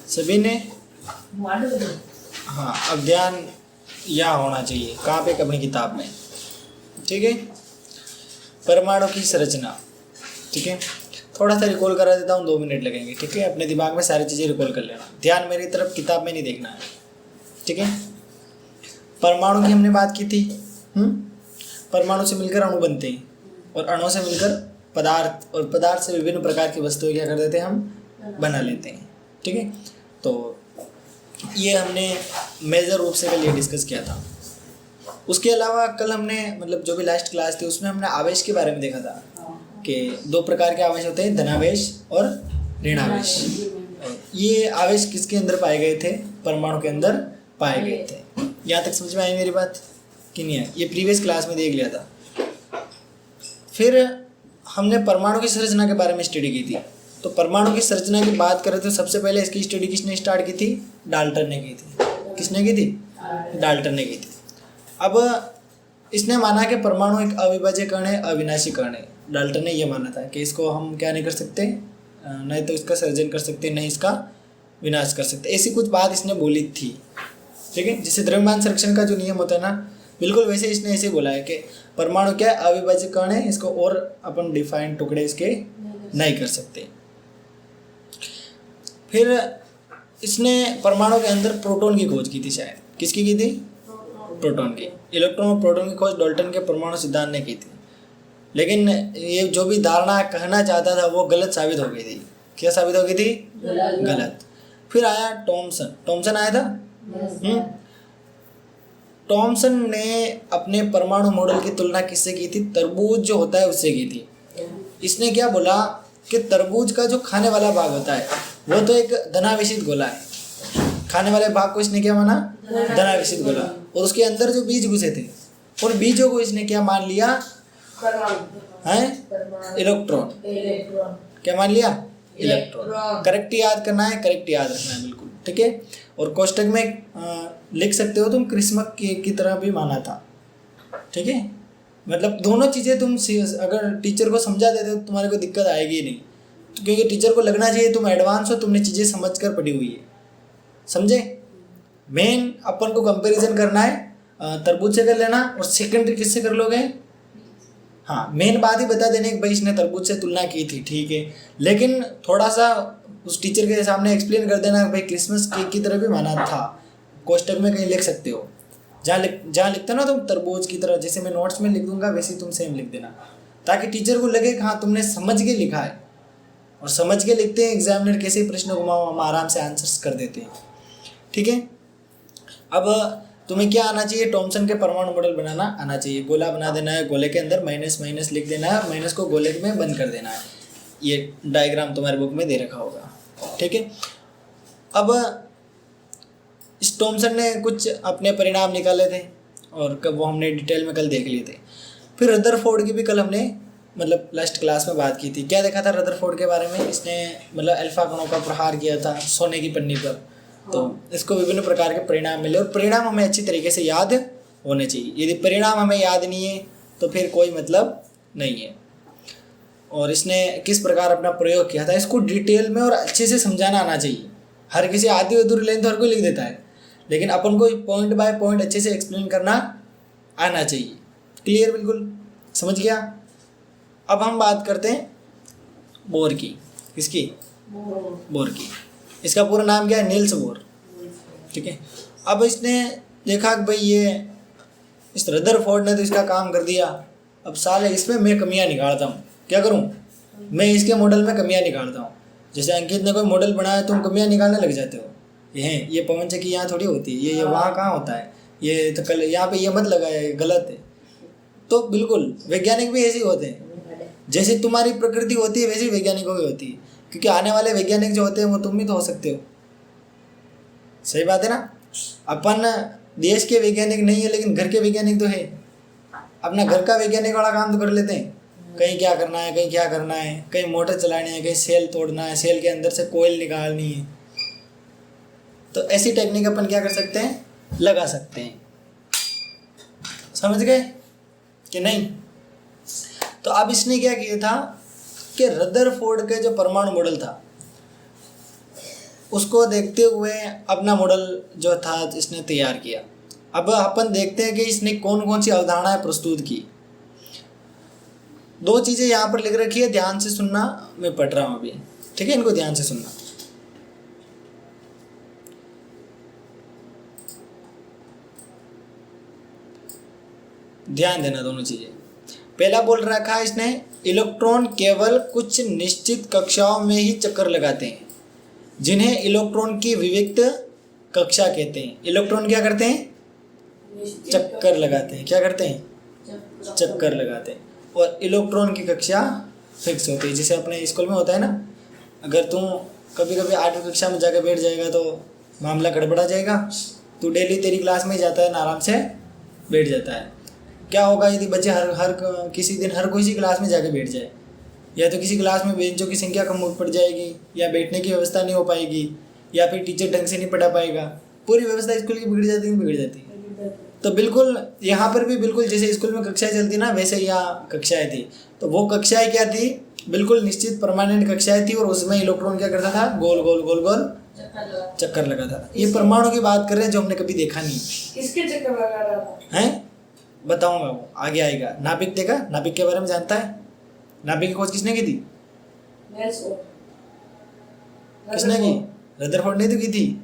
सभी ने? हाँ, अब ध्यान यहाँ होना चाहिए, कहाँ पे? अपनी किताब में। ठीक है, परमाणु की संरचना। ठीक है, थोड़ा सा रिकॉल करा देता हूँ, 2 मिनट लगेंगे। ठीक है, अपने दिमाग में सारी चीज़ें रिकॉल कर लेना, ध्यान मेरी तरफ, किताब में नहीं देखना है। ठीक है, परमाणु की हमने बात की थी। परमाणु से मिलकर अणु बनते हैं, और अणु से मिलकर पदार्थ, और पदार्थ से विभिन्न प्रकार की वस्तुएं क्या कर देते हैं, हम बना लेते हैं। ठीक है, तो ये हमने मेजर रूप से कल ये डिस्कस किया था। उसके अलावा कल हमने, मतलब जो भी लास्ट क्लास थी उसमें हमने आवेश के बारे में देखा था कि 2 प्रकार के आवेश होते हैं, धनावेश और ऋणावेश। ये आवेश किसके अंदर पाए गए थे? परमाणु के अंदर पाए गए थे। यहाँ तक समझ में आई मेरी बात कि नहीं है? ये प्रीवियस क्लास में देख लिया था। फिर हमने परमाणु की संरचना के बारे में स्टडी की थी। तो परमाणु की संरचना की बात करें तो सबसे पहले इसकी स्टडी किसने स्टार्ट की थी? डाल्टन ने की थी। किसने की थी? डाल्टन ने की थी। अब इसने माना कि परमाणु एक अविभाज्य कण है, अविनाशी कण है। डाल्टन ने यह माना था कि इसको हम क्या नहीं कर सकते, नहीं तो इसका सर्जन कर सकते, नहीं इसका विनाश कर सकते। ऐसी कुछ बात इसने बोली थी। ठीक है, जैसे द्रव्यमान संरक्षण का जो नियम होता है ना, बिल्कुल वैसे इसने ऐसे बोला है कि परमाणु क्या है? अविभाज्य कण है, इसको और अपन डिफाइंड टुकड़े इसके नहीं कर सकते। फिर इसने परमाणु के अंदर प्रोटॉन की खोज की थी। शायद किसकी की थी? प्रोटॉन की। इलेक्ट्रॉन और प्रोटॉन की खोज डाल्टन के परमाणु सिद्धांत ने की थी। लेकिन ये जो भी धारणा कहना चाहता था वो गलत साबित हो गई थी। क्या साबित हो गई थी? गलत। फिर आया टॉमसन। टॉमसन आया था। टॉमसन ने अपने परमाणु मॉडल की तुलना किससे की थी? तरबूज जो होता है उससे की थी। इसने क्या बोला कि तरबूज का जो खाने वाला भाग होता है वो तो एक धनावेशित गोला है। खाने वाले भाग को इसने क्या माना? धनावेशित गोला। और उसके अंदर जो बीज घुसे थे उन बीजों को इसने क्या मान लिया? है इलेक्ट्रॉन। क्या मान लिया? इलेक्ट्रॉन। करेक्ट याद करना है, करेक्ट याद रखना है, बिल्कुल। ठीक है, और कोष्टक में लिख सकते हो तुम क्रिस्मस की तरह भी माना था। ठीक है, मतलब दोनों चीज़ें तुम अगर टीचर को समझा देते हो तो तुम्हारे को दिक्कत आएगी नहीं, क्योंकि टीचर को लगना चाहिए तुम एडवांस हो, तुमने चीज़ें समझ कर पढ़ी हुई है। समझे? मेन अपन को कंपैरिजन करना है तरबूज से कर लेना, और सेकेंडरी किससे कर लोगे? हाँ, मेन बात ही बता देने कि भाई इसने तरबूज से तुलना की थी। ठीक है, लेकिन थोड़ा सा उस टीचर के सामने एक्सप्लेन कर देना भाई क्रिसमस केक की तरह भी माना था। कोष्टक में कहीं लिख सकते हो, जहाँ लिखते ना तुम तरबूज की तरह, जैसे मैं नोट्स में लिख दूंगा वैसे तुम सेम लिख देना, ताकि टीचर को लगे कि हाँ तुमने समझ के लिखा है। और समझ के लिखते हैं एग्जामिनर कैसे प्रश्न घुमाओ, हम आराम से आंसर्स कर देते हैं। ठीक है, अब तुम्हें क्या आना चाहिए? टॉमसन के परमाणु मॉडल बनाना आना चाहिए। गोला बना देना है, गोले के अंदर माइनस माइनस लिख देना है, माइनस को गोले में बंद कर देना है। ये डायग्राम तुम्हारे बुक में दे रखा होगा। ठीक है, अब इस टॉमसन ने कुछ अपने परिणाम निकाले थे और कब वो हमने डिटेल में कल देख लिए थे। फिर रदरफोर्ड की भी कल हमने मतलब लास्ट क्लास में बात की थी। क्या देखा था रदरफोर्ड के बारे में? इसने मतलब अल्फा कणों का प्रहार किया था सोने की पन्नी पर। तो इसको विभिन्न प्रकार के परिणाम मिले, और परिणाम हमें अच्छी तरीके से याद होने चाहिए। यदि परिणाम हमें याद नहीं है तो फिर कोई मतलब नहीं है। और इसने किस प्रकार अपना प्रयोग किया था इसको डिटेल में और अच्छे से समझाना आना चाहिए। हर किसी आधी अधूरी लाइन तो हर कोई लिख देता है, लेकिन अपन को पॉइंट बाय पॉइंट अच्छे से एक्सप्लेन करना आना चाहिए। क्लियर? बिल्कुल समझ गया। अब हम बात करते हैं बोर की। किसकी? बोर की। इसका पूरा नाम क्या है? Niels Bohr. ठीक है, अब इसने देखा कि भाई ये इस रदरफोर्ड ने तो इसका काम कर दिया, अब साले इसमें मैं कमियां निकालता हूँ। क्या करूँ? मैं इसके मॉडल में कमियां निकालता हूँ। जैसे अंकित ने कोई मॉडल बनाया, तुम कमियां निकालने लग जाते हो। ये पवन चक्की यहाँ थोड़ी होती है, ये वहाँ कहाँ होता है, ये तो कल यहाँ पे ये मत लगाए, गलत है। तो बिल्कुल वैज्ञानिक भी ऐसे ही होते हैं। जैसी तुम्हारी प्रकृति होती है वैसी वैज्ञानिकों की होती है, क्योंकि आने वाले वैज्ञानिक जो होते हैं वो तुम भी तो हो सकते हो। सही बात है ना? अपन देश के वैज्ञानिक नहीं है लेकिन घर के वैज्ञानिक तो है। अपना घर का वैज्ञानिक वाला काम तो कर लेते हैं, कहीं क्या करना है, कहीं क्या करना है, कहीं मोटर चलानी है, कहीं सेल तोड़ना है, सेल के अंदर से कोयल निकालनी है। तो ऐसी टेक्निक अपन क्या कर सकते हैं? लगा सकते हैं। समझ गए कि नहीं? तो अब इसने क्या किया था कि रदरफोर्ड के जो परमाणु मॉडल था उसको देखते हुए अपना मॉडल जो था इसने तैयार किया। अब अपन देखते हैं कि इसने कौन कौन सी अवधारणाएं प्रस्तुत की। दो चीज़ें यहाँ पर लिख रखी है, ध्यान से सुनना, मैं पढ़ रहा हूँ अभी, ठीक है, इनको ध्यान से सुनना। ध्यान देना दोनों चीज़ें। पहला बोल रखा है इसने, इलेक्ट्रॉन केवल कुछ निश्चित कक्षाओं में ही चक्कर लगाते हैं, जिन्हें इलेक्ट्रॉन की विविक्त कक्षा कहते हैं। इलेक्ट्रॉन क्या करते हैं? चक्कर लगाते हैं। क्या करते हैं? चक्कर लगाते हैं। और इलेक्ट्रॉन की कक्षा फिक्स होती है, जैसे अपने स्कूल में होता है ना, अगर तुम कभी कभी 8वीं कक्षा में जाकर बैठ जाएगा तो मामला गड़बड़ा जाएगा। तू डेली तेरी क्लास में ही जाता है ना, आराम से बैठ जाता है। क्या होगा यदि बच्चे हर किसी दिन हर कोई सी क्लास में जाके बैठ जाए, या तो किसी क्लास में बेंचों की संख्या कम पड़ जाएगी, या बैठने की व्यवस्था नहीं हो पाएगी, या फिर टीचर ढंग से नहीं पढ़ा पाएगा, पूरी व्यवस्था स्कूल की बिगड़ जाती है। तो बिल्कुल यहाँ पर भी बिल्कुल जैसे स्कूल में कक्षाएं चलती ना, वैसे यहाँ कक्षाएं थी। तो वो कक्षाएं क्या थी? बिल्कुल निश्चित परमानेंट कक्षाएं थी, और उसमें इलेक्ट्रॉन क्या करता था? गोल गोल गोल गोल चक्कर लगाता था। ये परमाणु की बात कर रहे हैं जो हमने कभी देखा नहीं। किसके चक्कर लगा रहा था? हैं? बताऊंगा, वो आगे आएगा। नाभिक देखा? नाभिक के बारे में जानता है? नाभिक की खोज किसने की थी? किसने की? रदरफोर्ड ने तो की थी।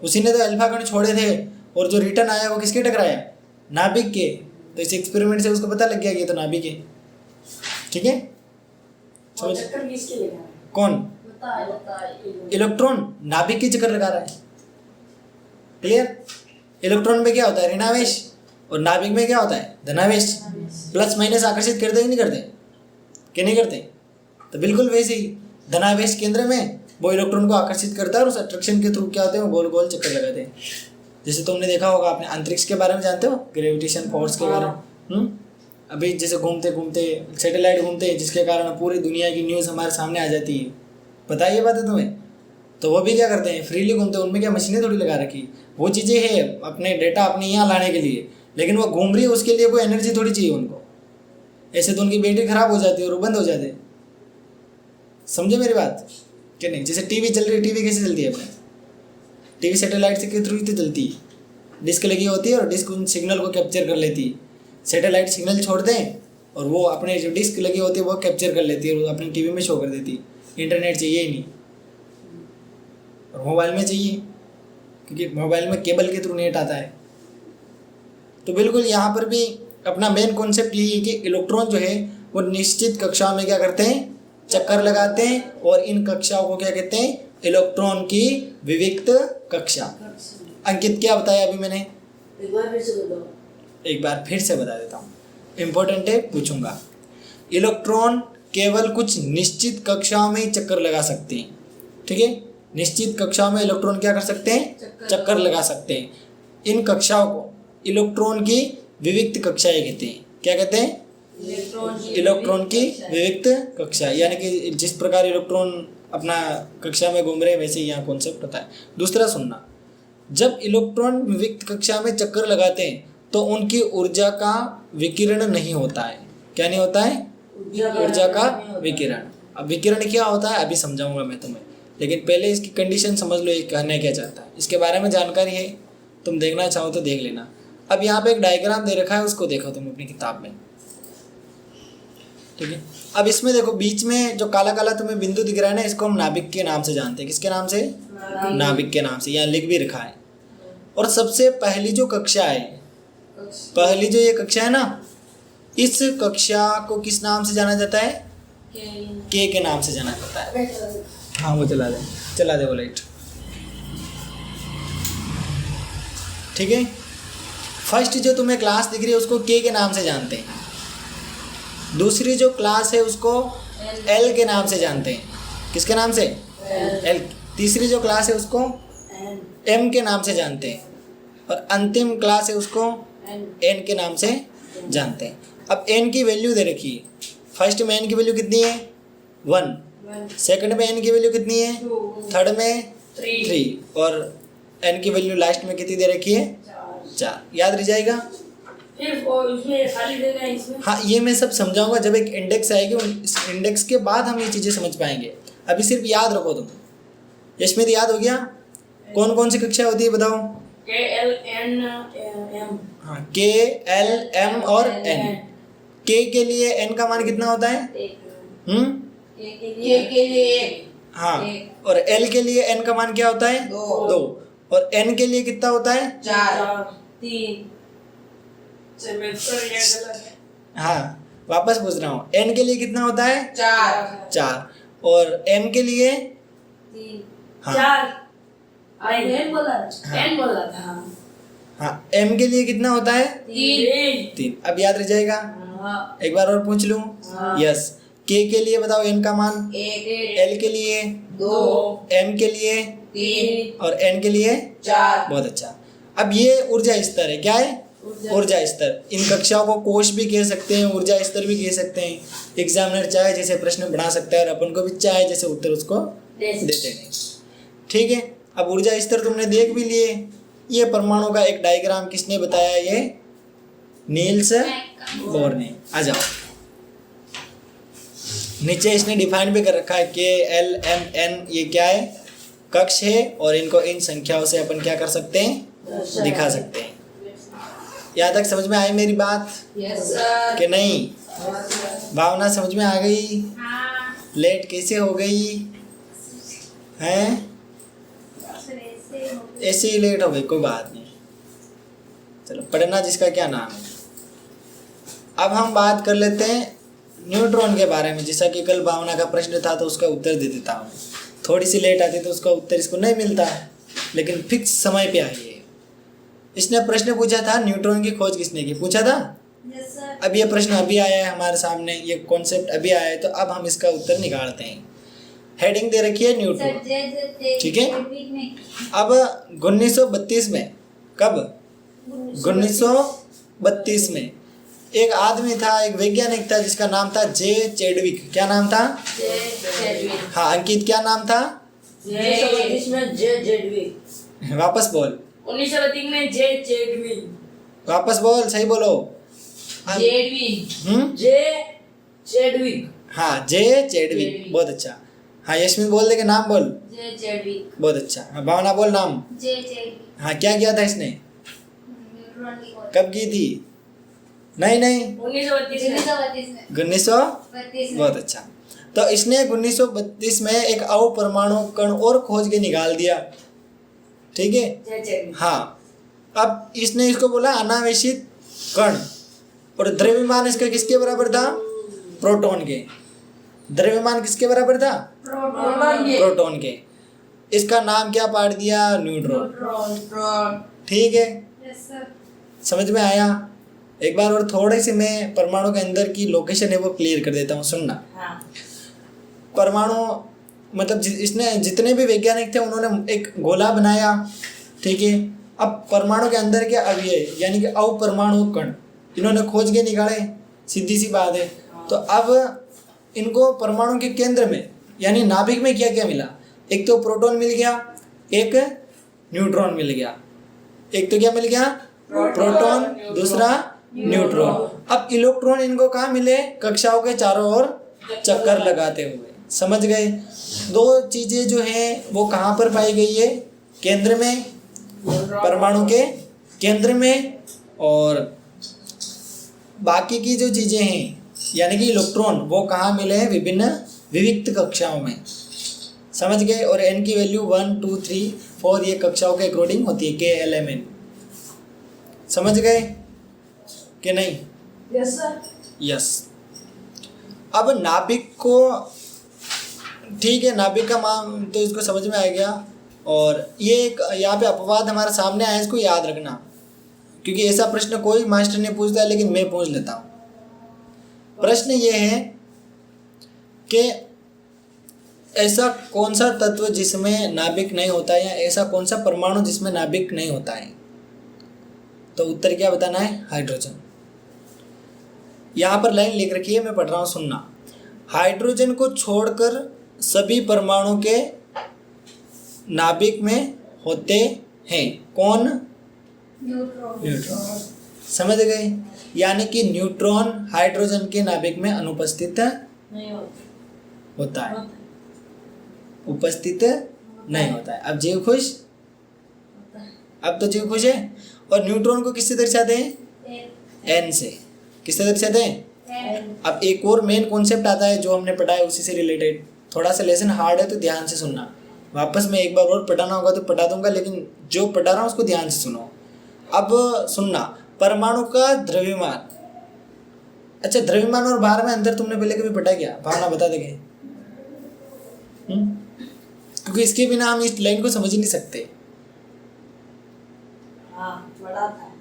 उसी ने तो अल्फा कण छोड़े थे, और जो रिटर्न आया वो किसके टकराया? नाभिक के। तो इस एक्सपेरिमेंट से उसको पता लग गया कि ये तो नाभिक है। ठीक है, समझ? कौन? इलेक्ट्रॉन नाभिक की चक्कर लगा रहा है। क्लियर? इलेक्ट्रॉन में क्या होता है? ऋणावेश, और नाभिक में क्या होता है? धनावेश। प्लस माइनस आकर्षित करते कि नहीं करते? कि नहीं करते? तो बिल्कुल वैसे ही धनावेश केंद्र में वो इलेक्ट्रॉन को आकर्षित करता है, और उस अट्रैक्शन के थ्रू क्या होते हैं? वो गोल गोल चक्कर लगाते हैं। जैसे तुमने देखा होगा, अपने अंतरिक्ष के बारे में जानते हो? ग्रेविटेशन फोर्स के बारे में। अभी जैसे घूमते घूमते सैटेलाइट घूमते हैं, जिसके कारण पूरी दुनिया की न्यूज़ हमारे सामने आ जाती है। पता है ये बात है तुम्हें? तो वो भी क्या करते हैं? फ्रीली घूमते हैं। उनमें क्या मशीनें थोड़ी लगा रखी, वो चीज़ें है अपने डेटा अपने यहाँ लाने के लिए, लेकिन वो घूम रही है, उसके लिए कोई एनर्जी थोड़ी चाहिए उनको। ऐसे तो उनकी बैटरी खराब हो जाती है और वो बंद हो जाते हैं। समझे मेरी बात कि नहीं? जैसे टीवी चल रही है, टीवी कैसे चलती है? अपने टीवी सैटेलाइट के थ्रू ही तो चलती है। डिस्क लगी होती है, और डिस्क उन सिग्नल को कैप्चर कर लेती है। सैटेलाइट सिग्नल छोड़ते हैं, और वो अपने जो डिस्क लगी होती है वो कैप्चर कर लेती है, और अपनी टीवी में शो कर देती है। इंटरनेट चाहिए ही नहीं, और मोबाइल में चाहिए, क्योंकि मोबाइल में केबल के थ्रू नेट आता है। तो बिल्कुल यहाँ पर भी अपना मेन कॉन्सेप्ट यही है कि इलेक्ट्रॉन जो है वो निश्चित कक्षाओं में क्या करते हैं? चक्कर लगाते हैं, और इन कक्षाओं को क्या कहते हैं? इलेक्ट्रॉन की विविक्त कक्षा। अंकित क्या बताया अभी मैंने? एक बार फिर से बता देता हूँ, इम्पोर्टेंट है, पूछूंगा। इलेक्ट्रॉन केवल कुछ निश्चित कक्षाओं में ही चक्कर लगा सकते हैं। ठीक है, निश्चित कक्षाओं में इलेक्ट्रॉन क्या कर सकते हैं? चक्कर लगा सकते हैं। इन कक्षाओं को इलेक्ट्रॉन की विविक्त कक्षाएं कहते हैं। क्या कहते हैं? इलेक्ट्रॉन की विविक्त कक्षा, यानी कि जिस प्रकार इलेक्ट्रॉन अपना कक्षा में घूम रहे हैं, वैसे ही यहाँ कॉन्सेप्ट होता है। दूसरा सुनना, जब इलेक्ट्रॉन विविक्त कक्षा में चक्कर लगाते हैं तो उनकी ऊर्जा का विकिरण नहीं होता है। क्या नहीं होता है? ऊर्जा का विकिरण। अब विकिरण क्या होता है अभी समझाऊंगा मैं तुम्हें, लेकिन पहले इसकी कंडीशन समझ लो, ये कहना क्या चाहता है। इसके बारे में जानकारी है, तुम देखना चाहो तो देख लेना। अब यहाँ पे एक डायग्राम दे रखा है, उसको देखो तुम अपनी किताब में। ठीक है, अब इसमें देखो बीच में जो काला काला तुम्हें बिंदु दिख रहा है ना, इसको हम नाभिक के नाम से जानते हैं। किसके नाम से? नाभिक के नाम से। यहाँ लिख भी रखा है। और सबसे पहली जो कक्षा है, पहली जो ये कक्षा है ना, इस कक्षा को किस नाम से जाना जाता है? के नाम से जाना जाता है। हाँ वो चला दे वो लाइट। ठीक है, फर्स्ट जो तुम्हें क्लास दिख रही है उसको के नाम से जानते हैं। दूसरी जो क्लास है उसको एल के नाम से जानते हैं। किसके नाम से? एल। तीसरी जो क्लास है उसको एम के नाम से जानते हैं, और अंतिम क्लास है उसको एन के नाम से जानते हैं। अब एन की वैल्यू दे रखी है। फर्स्ट में एन की वैल्यू कितनी है? 1। सेकंड में एन की वैल्यू कितनी है? थर्ड में 3, और एन की वैल्यू लास्ट में कितनी दे रखी है? 4। याद रह जाएगा? हाँ, ये मैं सब समझाऊंगा जब एक इंडेक्स आएगी। इस इंडेक्स के बाद हम ये चीज़ें समझ पाएंगे। अभी सिर्फ याद रखो तुम। यशमित याद हो गया? कौन कौन सी कक्षा होती है बताओ? KLNM हाँ, KLM और N। K के लिए N का मान कितना होता है? K के लिए 1 हाँ, और L के लिए N का मान क्या होता है? 2। और N के लिए कितना होता है? 4 3 7 हाँ, वापस पूछ रहा हूँ, N के लिए कितना होता है? 4। और M के लिए? 3 हाँ। 4 N बोला हाँ। N बोला था। हाँ, M के लिए कितना होता है? 3। अब याद रह जाएगा? हाँ। एक बार और पूछ लूँ? हाँ। यस। K के लिए बताओ N का मान? 1 L के लिए? 2 M के लिए? 3 और N के लिए? 4। बहुत अच्छा। अब ये ऊर्जा स्तर है, क्या है? ऊर्जा स्तर। इन कक्षाओं को कोश भी कह सकते हैं, ऊर्जा स्तर भी कह सकते हैं। एग्जामिनर चाहे जैसे प्रश्न बना सकता है और अपन को भी चाहे जैसे उत्तर उसको देते हैं। ठीक है, अब ऊर्जा स्तर तुमने देख भी लिए। ये परमाणु का एक डायग्राम किसने बताया? ये नील्स बोर ने। आ जाओ, नीचे इसने डिफाइन भी कर रखा है KLMN। ये क्या है? कक्ष है, और इनको इन संख्याओं से अपन क्या कर सकते हैं? दिखा सकते हैं। यहाँ तक समझ में आई मेरी बात? Yes sir. कि नहीं? भावना समझ में आ गई? लेट कैसे हो गई हैं? ऐसे ही लेट हो गई, कोई बात नहीं। चलो, पढ़ना जिसका क्या नाम है। अब हम बात कर लेते हैं न्यूट्रॉन के बारे में। जैसा कि कल भावना का प्रश्न था तो उसका उत्तर दे देता हूँ। थोड़ी सी लेट आती तो उसका उत्तर इसको नहीं मिलता, लेकिन फिक्स समय पे आई है। इसने प्रश्न पूछा था, न्यूट्रॉन की खोज किसने की? पूछा था। Yes sir. अब ये प्रश्न अभी आया है हमारे सामने, ये कॉन्सेप्ट अभी आया है, तो अब हम इसका उत्तर निकालते हैं। हेडिंग दे रखी है न्यूट्रॉन, ठीक है। अब 1932 में, कब? 1932 में एक आदमी था, एक वैज्ञानिक था जिसका नाम था जे चैडविक। क्या नाम था? हाँ अंकित, क्या नाम था? 1932 में जे चैडविक। वापस बोल, 1932 में जे चैडविक। वापस बोल, सही बोलो। चैडविक। जे चैडविक। हाँ, जे चैडविक, बहुत अच्छा। हाँ यशमी बोल दे के नाम बोल। जे चैडविक। बहुत अच्छा। हाँ भावना बोल नाम। जे चैडविक। हाँ, क्या किया था इसने? न्यूट्रॉन की खोज कब की थी? नहीं 1932 में। 1932। बहुत अच्छा। तो इसने 1932 में एक अवपरमाणु कण और खोज के निकाल दिया, ठीक है। जे चैडविक। हाँ, अब इसने इसको बोला अनावेशित कण, और द्रव्यमान इसका किसके बराबर था? प्रोटॉन के। द्रव्यमान किसके बराबर था? प्रोटॉन के। इसका नाम क्या पाड़ दिया? न्यूट्रॉन। ठीक है, यस सर। समझ में आया? एक बार और थोड़ी सी मैं परमाणु के अंदर की लोकेशन है वो क्लियर कर देता हूँ, सुनना। हाँ। परमाणु मतलब इसने जितने भी वैज्ञानिक थे उन्होंने एक गोला बनाया, ठीक है। अब परमाणु के अंदर के अवयव यानी कि अवपरमाणु कण इन्होंने खोज के निकाले, सीधी सी बात है। तो अब इनको परमाणु के केंद्र में यानी नाभिक में क्या क्या मिला? एक तो प्रोटॉन मिल गया, एक न्यूट्रॉन मिल गया। एक तो क्या मिल गया? प्रोटॉन, दूसरा न्यूट्रॉन। अब इलेक्ट्रॉन इनको कहाँ मिले? कक्षाओं के चारों ओर चक्कर लगाते हुए। समझ गए? दो चीजें जो हैं वो कहाँ पर पाई गई है? केंद्र में, परमाणु के केंद्र में, और बाकी की जो चीजें हैं यानी कि इलेक्ट्रॉन वो कहाँ मिले हैं? विभिन्न विविक्त कक्षाओं में। समझ गए? और n की वैल्यू 1, 2, 3, 4 ये कक्षाओं के अकॉर्डिंग होती है, KLMN। समझ गए कि नहीं? Yes sir. यस। अब नाभिक को, ठीक है, नाभिक का मान तो इसको समझ में आ गया। और ये एक यहाँ पे अपवाद हमारे सामने आया, इसको याद रखना, क्योंकि ऐसा प्रश्न कोई मास्टर नहीं पूछता है, लेकिन मैं पूछ लेता हूँ। प्रश्न ये है कि ऐसा कौन सा तत्व जिसमें नाभिक नहीं होता है, या ऐसा कौन सा परमाणु जिसमें नाभिक नहीं होता है? तो उत्तर क्या बताना है? हाइड्रोजन। यहाँ पर लाइन लिख रखी है, मैं पढ़ रहा हूँ, सुनना। हाइड्रोजन को छोड़कर सभी परमाणु के नाभिक में होते हैं। कौन? न्यूट्रॉन। समझ गए? यानी कि न्यूट्रॉन हाइड्रोजन के नाभिक में अनुपस्थित नहीं होता है, उपस्थित नहीं होता है। अब जीव खुश, अब तो जीव खुश है। और न्यूट्रॉन को किससे दर्शाते हैं? एन से। किससे दर्शाते हैं? अब एक और मेन कॉन्सेप्ट आता है जो हमने पढ़ा है उसी से रिलेटेड। थोड़ा सा लेसन हार्ड है तो ध्यान से सुनना। वापस में एक बार और पढ़ाना होगा तो पढ़ा दूंगा, लेकिन जो पढ़ा रहा हूँ उसको ध्यान से सुनो। अब सुनना, परमाणु का द्रव्यमान। अच्छा, द्रव्यमान और भार में अंतर तुमने पहले कभी पढ़ा क्या? भावना बता देंगे, क्योंकि इसके बिना हम इस लाइन को समझ ही नहीं सकते। हाँ, पढ़ा था।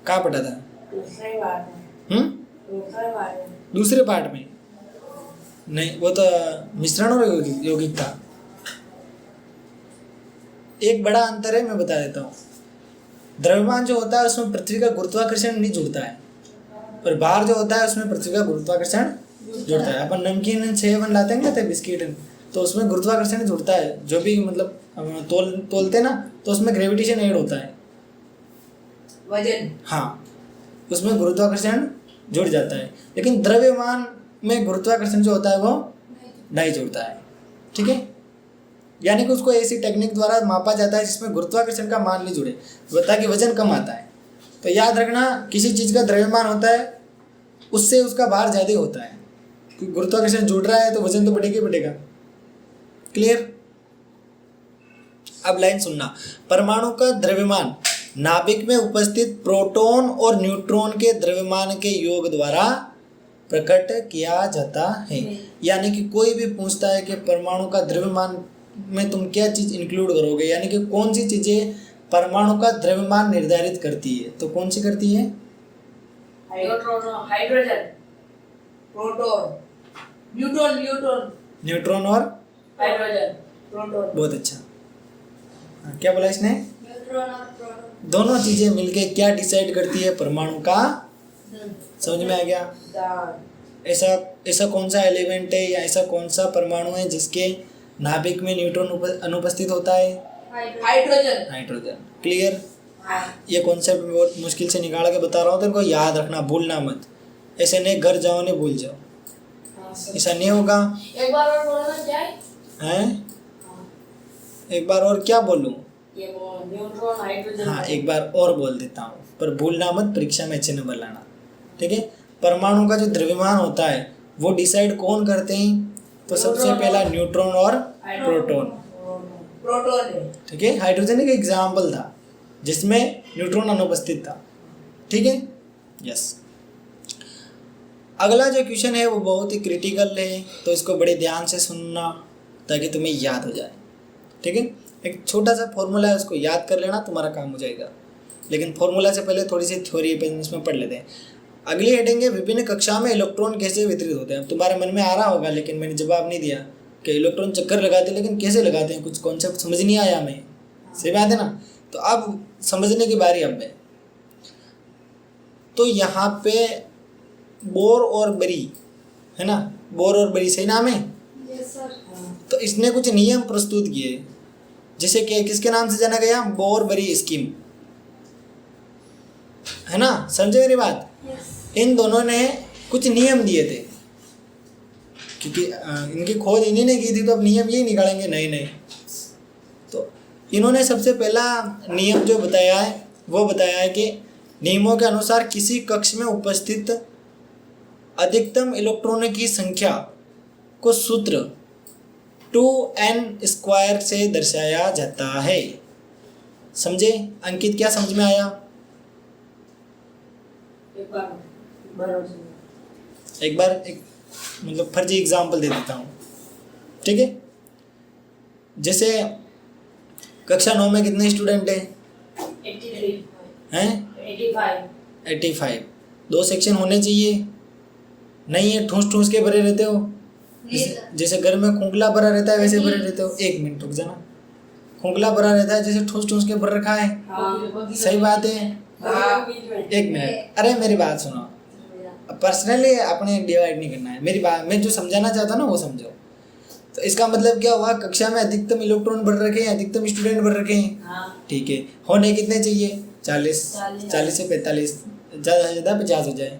कहाँ पढ़ा था? दूसरे पार्ट में। दूसरे पार्ट में। दूसरे पार्ट में नहीं, वो तो मिश्रण और यौगिक था। एक बड़ा अंतर है, मैं बता देता हूँ। द्रव्यमान जो होता है उसमें पृथ्वी का गुरुत्वाकर्षण नहीं जुड़ता है, और भार जो होता है उसमें पृथ्वी का गुरुत्वाकर्षण जुड़ता है। अपन नमकीन 6 बन लाते हैं बिस्किट, तो उसमें गुरुत्वाकर्षण जुड़ता है। जो भी मतलब हम तोलते ना, तो उसमें ग्रेविटेशन ऐड होता है, वजन। हाँ, उसमें गुरुत्वाकर्षण जुड़ जाता है। लेकिन द्रव्यमान में गुरुत्वाकर्षण जो होता है वो नहीं जुड़ता है। ठीक है, यानी कि उसको ऐसी टेक्निक द्वारा मापा जाता है जिसमें गुरुत्वाकर्षण का मान नहीं जुड़े, ताकि वजन कम आता है। तो याद रखना, किसी चीज़ का द्रव्यमान होता है उससे उसका भार ज़्यादा होता है, क्योंकि गुरुत्वाकर्षण जुड़ रहा है तो वजन तो बढ़ेगा ही बढ़ेगा। क्लियर? अब लाइन सुनना, परमाणु का द्रव्यमान नाभिक में उपस्थित प्रोटॉन और न्यूट्रॉन के द्रव्यमान के योग द्वारा प्रकट किया जाता है। यानी कि कोई भी पूछता है कि परमाणु का द्रव्यमान में तुम क्या चीज़ इंक्लूड करोगे, यानी कि कौन सी चीज़ें परमाणु का द्रव्यमान निर्धारित करती है, तो कौन सी करती है? हाइड्रोजन, प्रोटॉन, न्यूट्रॉन और हाइड्रोजन, प्रोटॉन। बहुत अच्छा। क्या बोला इसने? न्यूट्रॉन और प्रोटॉन। दोनों चीजें मिलके क्या डिसाइड करती है परमाणु का? समझ में आ गया? ऐसा ऐसा कौन सा एलिमेंट है या ऐसा कौन सा परमाणु है जिसके नाभिक में न्यूट्रॉन अनुपस्थित होता है? हाइड्रोजन। क्लियर? ये कॉन्सेप्ट बहुत मुश्किल से निकाल के बता रहा हूँ, तो इनको याद रखना, भूलना मत। ऐसे नहीं घर जाओ नहीं भूल जाओ, ऐसा नहीं होगा। एक बार और बोलना क्या है? एक बार और क्या बोलूँ? ये वो न्यूट्रॉन, हाइड्रोजन। हाँ, एक बार और बोल देता हूँ, पर भूलना मत, परीक्षा में अच्छे नंबर लाना। ठीक है? परमाणु का जो द्रव्यमान होता है वो डिसाइड कौन करते हैं? तो सबसे पहला न्यूट्रॉन और प्रोटॉन है। ठीक है, हाइड्रोजन एक एग्जाम्पल था जिसमें न्यूट्रॉन अनुपस्थित था। ठीक है, यस। अगला जो क्वेश्चन है वो बहुत ही क्रिटिकल है, तो इसको बड़े ध्यान से सुनना ताकि तुम्हें याद हो जाए। ठीक है, एक छोटा सा फॉर्मूला है, उसको याद कर लेना, तुम्हारा काम हो जाएगा। लेकिन फॉर्मूला से पहले थोड़ी सी थ्योरी इसमें पढ़ लेते हैं। अगली हेडिंग है, विभिन्न कक्षा में इलेक्ट्रॉन कैसे वितरित होते हैं। अब तुम्हारे मन में आ रहा होगा, लेकिन मैंने जवाब नहीं दिया कि इलेक्ट्रॉन चक्कर लगाते हैं, लेकिन कैसे लगाते हैं, कुछ कॉन्सेप्ट समझ नहीं आया हमें। सही बात है ना? तो अब समझने की बारी अब है। तो यहाँ पे बोर और बरी है ना, बोर और बरी सही नाम है। Yes sir. तो इसने कुछ नियम प्रस्तुत किए, जिसे कि किसके नाम से जाना गया? बोर बरी स्कीम, है ना? समझे मेरी बात? इन दोनों ने कुछ नियम दिए थे, क्योंकि इनकी खोज इन्हीं ने की थी, तो अब नियम यही निकालेंगे नए। तो इन्होंने सबसे पहला नियम जो बताया है वो बताया है कि नियमों के अनुसार किसी कक्ष में उपस्थित अधिकतम इलेक्ट्रॉनों की संख्या को सूत्र 2n² से दर्शाया जाता है। समझे अंकित? क्या समझ में आया? एक बार एक मतलब फर्जी एग्जाम्पल दे देता हूँ। ठीक है, जैसे कक्षा 9 में कितने स्टूडेंट हैं? 85। 2 सेक्शन होने चाहिए, नहीं है ठूस ठूस के भरे रहते हो। जैसे घर में खोखला भरा रहता है वैसे भरे रहते हो। 1 मिनट रुक जाना, खोखला भरा रहता है जैसे ठूस ठूस के भर रखा है। सही बात है। 1 मिनट, अरे मेरी बात सुनो, पर्सनली अपने डिवाइड नहीं करना है। मेरी बात, मैं जो समझाना चाहता हूँ ना वो समझो। तो इसका मतलब क्या हुआ? कक्षा में अधिकतम इलेक्ट्रॉन भर रखे हैं, अधिकतम स्टूडेंट भर रखे हैं। ठीक है, होने कितने चाहिए? 40 से 45, ज़्यादा से ज़्यादा 50 हो जाए,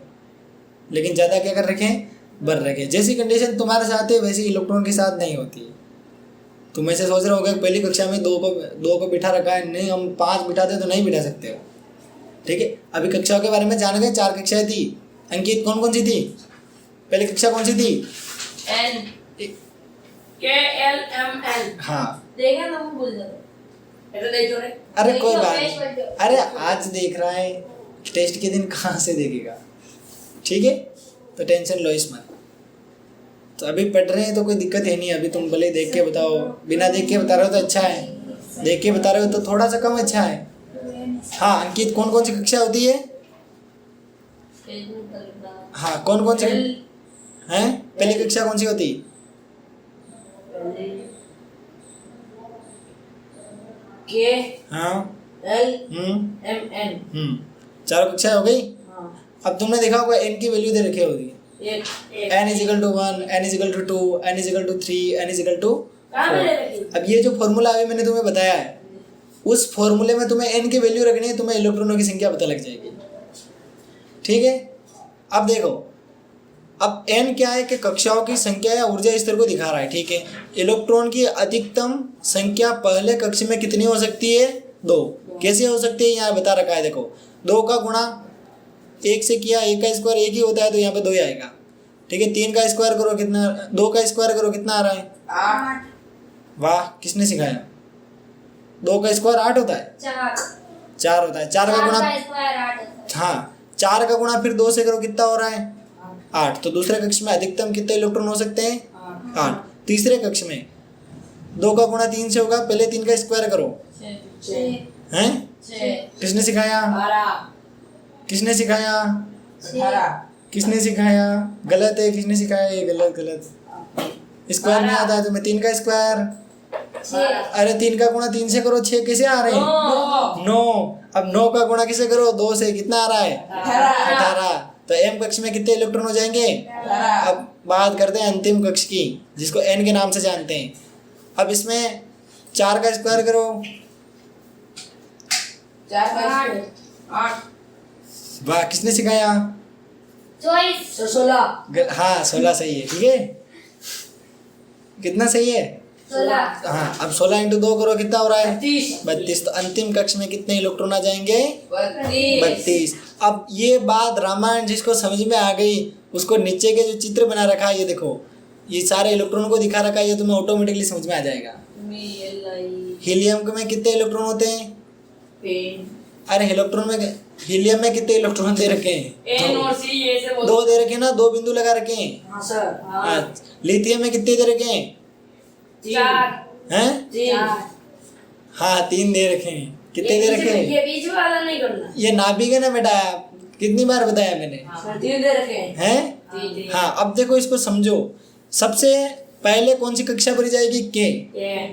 लेकिन ज़्यादा क्या कर रखे हैं? भर रखे। जैसी कंडीशन तुम्हारे साथ है वैसी इलेक्ट्रॉन के साथ नहीं होती है। तुम ऐसे सोच रहे होगे कि पहली कक्षा में दो को बिठा रखा है, नहीं हम 5 बिठाते तो नहीं बिठा सकते हो। ठीक है, अभी कक्षाओं के बारे में जान गए। 4 कक्षाएं थी। अंकित कौन कौन सी थी? पहली कक्षा कौन सी थी? N K L M N। हाँ देखा ना वो भूल जाता। ऐसा नहीं जो रे। अरे कोई देखो, बात पेज नहीं। पढ़ के। अरे आज देख रहा है, टेस्ट के दिन कहाँ से देखेगा। ठीक है, तो टेंशन लो इसमें। तो अभी पढ़ रहे हैं तो कोई दिक्कत है नहीं। अभी तुम भले देख के बताओ, बिना देख के बता रहे हो तो अच्छा है, देख के बता रहे हो तो थोड़ा सा कम अच्छा है। हाँ अंकित कौन कौन सी कक्षा होती है? हाँ कौन कौन सी हैं? पहली कक्षा कौन सी होती? K हाँ L हम्म M N। 4 कक्षाएं हो गई। हाँ अब तुमने देखा होगा n की वैल्यू दे रखी होगी। एक n = 1, n = 2, n = 3, n = 4। कहाँ पे ले रखी? अब ये जो फॉर्मूला अभी मैंने तुम्हें बताया है, उस फॉर्मूले में तुम्हें n की वैल्यू रखनी है, तुम्हें इलेक्ट्रॉनों की संख्या पता लग जाएगी। ठीक है, अब देखो, अब n क्या है कि कक्षाओं की संख्या या ऊर्जा स्तर को दिखा रहा है। ठीक है, इलेक्ट्रॉन की अधिकतम संख्या पहले कक्ष में कितनी हो सकती है? 2। कैसे हो सकती है यहाँ बता रखा है। देखो 2 का गुणा 1 से किया, 1 का स्क्वायर 1 ही होता है तो यहाँ पे 2 ही आएगा। ठीक है, 3 का स्क्वायर करो कितना, 2 का स्क्वायर करो कितना आ रहा है? 8। वाह, किसने सिखाया? 2 का स्क्वायर 8 होता है? 4 होता है। 4 का गुणा, हाँ 4 का गुणा फिर 2 से करो कितना हो रहा है? 8। तो दूसरे कक्ष में अधिकतम कितने इलेक्ट्रॉन हो सकते हैं? 8। तीसरे कक्ष में 2 का गुणा 3 से होगा, पहले 3 का स्क्वायर करो। हैं? किसने सिखाया? 12। किसने सिखाया? 18। किसने सिखाया? गलत है, किसने सिखाया? ये गलत। स्क्वायर नहीं आता है तुम्हें। 3 का स्क्वायर, अरे 3 का गुणा 3 से करो, 6 कैसे आ रहे हैं? 9। अब 9 का गुणा किसे करो? 2 से, कितना आ रहा है? 18। तो m कक्ष में कितने इलेक्ट्रॉन हो जाएंगे? 18। अब बात करते हैं अंतिम कक्ष की, जिसको n के नाम से जानते हैं। अब इसमें 4 का स्क्वायर करो। 4 का स्क्वायर 8। वाह, किसने सिखाया? 16। हाँ 16 सही है। ठीक है, कितना सही है? 16। हाँ, अब 16 × 2 करो, कितना हो रहा है? 32। 32। तो अंतिम कक्ष में कितने इलेक्ट्रॉन आ जाएंगे? 32। 32। अब ये बात रामायण जिसको समझ में आ गई, उसको नीचे के जो चित्र बना रखा है, ये देखो, ये सारे इलेक्ट्रॉन को दिखा रखा है, ये तुम्हें ऑटोमेटिकली समझ में आ जाएगा। हीलियम में कितने इलेक्ट्रॉन होते हैं? अरे हीलियम में कितने इलेक्ट्रॉन दे रखे हैं? N और C ये से 2 दे रखे हैं ना, 2 बिंदु लगा रखे हैं। हाँ सर। लिथियम में कितने दे रखे हैं? 4। हैं? 3। हाँ 3 दे रखे हैं। कितने दे रखे हैं? ये बीच वाला नहीं करना। ये नाभिक है ना बेटा, कितनी बार बताया मैंने? 3 दे रखे हैं। हैं? 3। हाँ, अब देखो इसको समझो। सबसे पहले कौन सी कक्षा भरी जाएगी? के।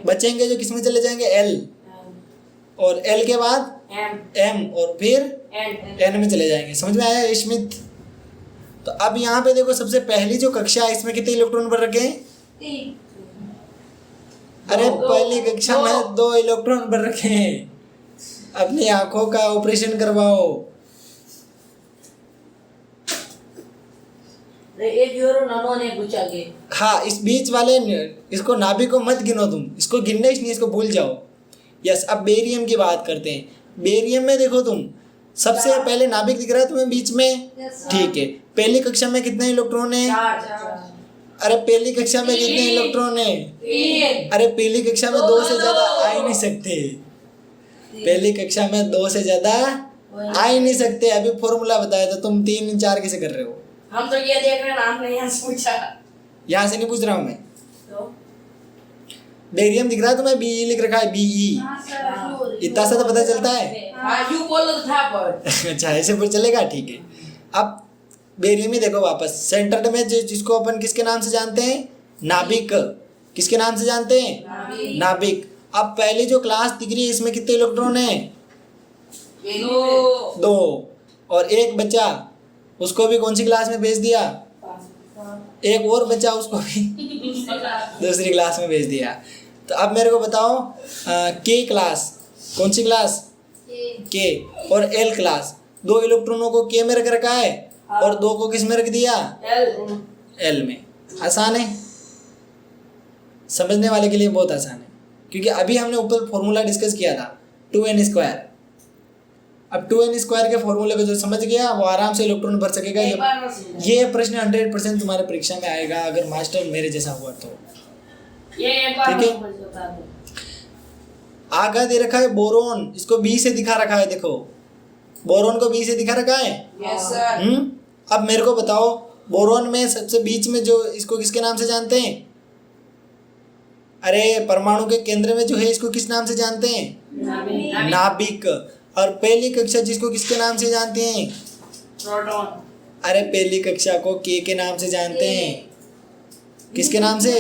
बचेंगे जो किसमें चले जाएंगे? एल। और एल के बाद एम, और फिर एन में चले जाएंगे। समझ में आया स्मिथ? तो अब यहाँ पे देखो, सबसे पहली जो कक्षा है इसमें कितने इलेक्ट्रॉन भर रखे हैं? 3। अरे पहली कक्षा में 2 इलेक्ट्रॉन भर रखे हैं। अपनी आंखों का ऑपरेशन करवाओ। एक यूरो नानो ने पूछा के। हाँ, इस बीच वाले इसको नाभिक को मत गिनो तुम, इसको गिनना ही नहीं, इसको भूल जाओ। यस, अब बेरियम की बात करते हैं। बेरियम में देखो तुम, सबसे पहले नाभिक दिख रहा है तुम्हें बीच में? ठीक है, पहली कक्षा में कितने इलेक्ट्रॉन है? 4। अरे पहली कक्षा में कितने इलेक्ट्रॉन है? 3। अरे पहली कक्षा में 2 से ज्यादा आ ही नहीं सकते। पहली कक्षा में 2 से ज्यादा आ ही नहीं सकते। अभी फॉर्मूला बताया था, तुम 3 4 कैसे कर रहे हो? हम तो ये देख रहे हैं, नाम नहीं यहाँ से पूछा। यहाँ से नहीं पूछ रहा हूँ मैं। तो बेरियम दिख रहा है तुम्हें? बी लिख रखा है, BE। हाँ सर। इतना सा तो पता चलता है। हाँ यू बोलो तो था पर। अच्छा, ऐसे पर चलेगा, ठीक है। अब बेरियम ही देखो वापस, सेंटर्ड में जिसको अपन किसके नाम से जानते हैं? नाभिक। किसके नाम से जानते हैं? नाभिक। अब पहली जो क्लास दिख रही है, इसमें कितने इलेक्ट्रॉन है? 2। और एक बचा, उसको भी कौन सी क्लास में भेज दिया? एक और बचा, उसको भी दूसरी क्लास में भेज दिया। तो अब मेरे को बताओ, के क्लास, कौन सी क्लास? के। और एल क्लास, 2 इलेक्ट्रॉनों को के में रख रखा है और 2 को किस में रख दिया? एल में। आसान है, समझने वाले के लिए बहुत आसान है। क्योंकि अभी हमने ऊपर फॉर्मूला डिस्कस किया था 2n²। अब 2n² के फॉर्मूले को जो समझ गया वो आराम से इलेक्ट्रॉन भर सकेगा। एक बार और समझाओ। ये प्रश्न 100% तुम्हारे परीक्षा में आएगा अगर मास्टर मेरे जैसा हुआ तो। ये एक बार ठीक है। और बता दो। आगे दे रखा है बोरोन, इसको बी से दिखा रखा है, देखो बोरोन को बी से दिखा रखा है। Yes sir. अब मेरे को बताओ बोरोन में सबसे बीच में जो इसको किसके नाम से जानते हैं? अरे परमाणु के केंद्र में जो है इसको किस नाम से जानते हैं? नाभिक। और पहली कक्षा जिसको किसके नाम से जानते हैं? प्रोटॉन। अरे पहली कक्षा को के नाम से जानते हैं। किसके नाम से?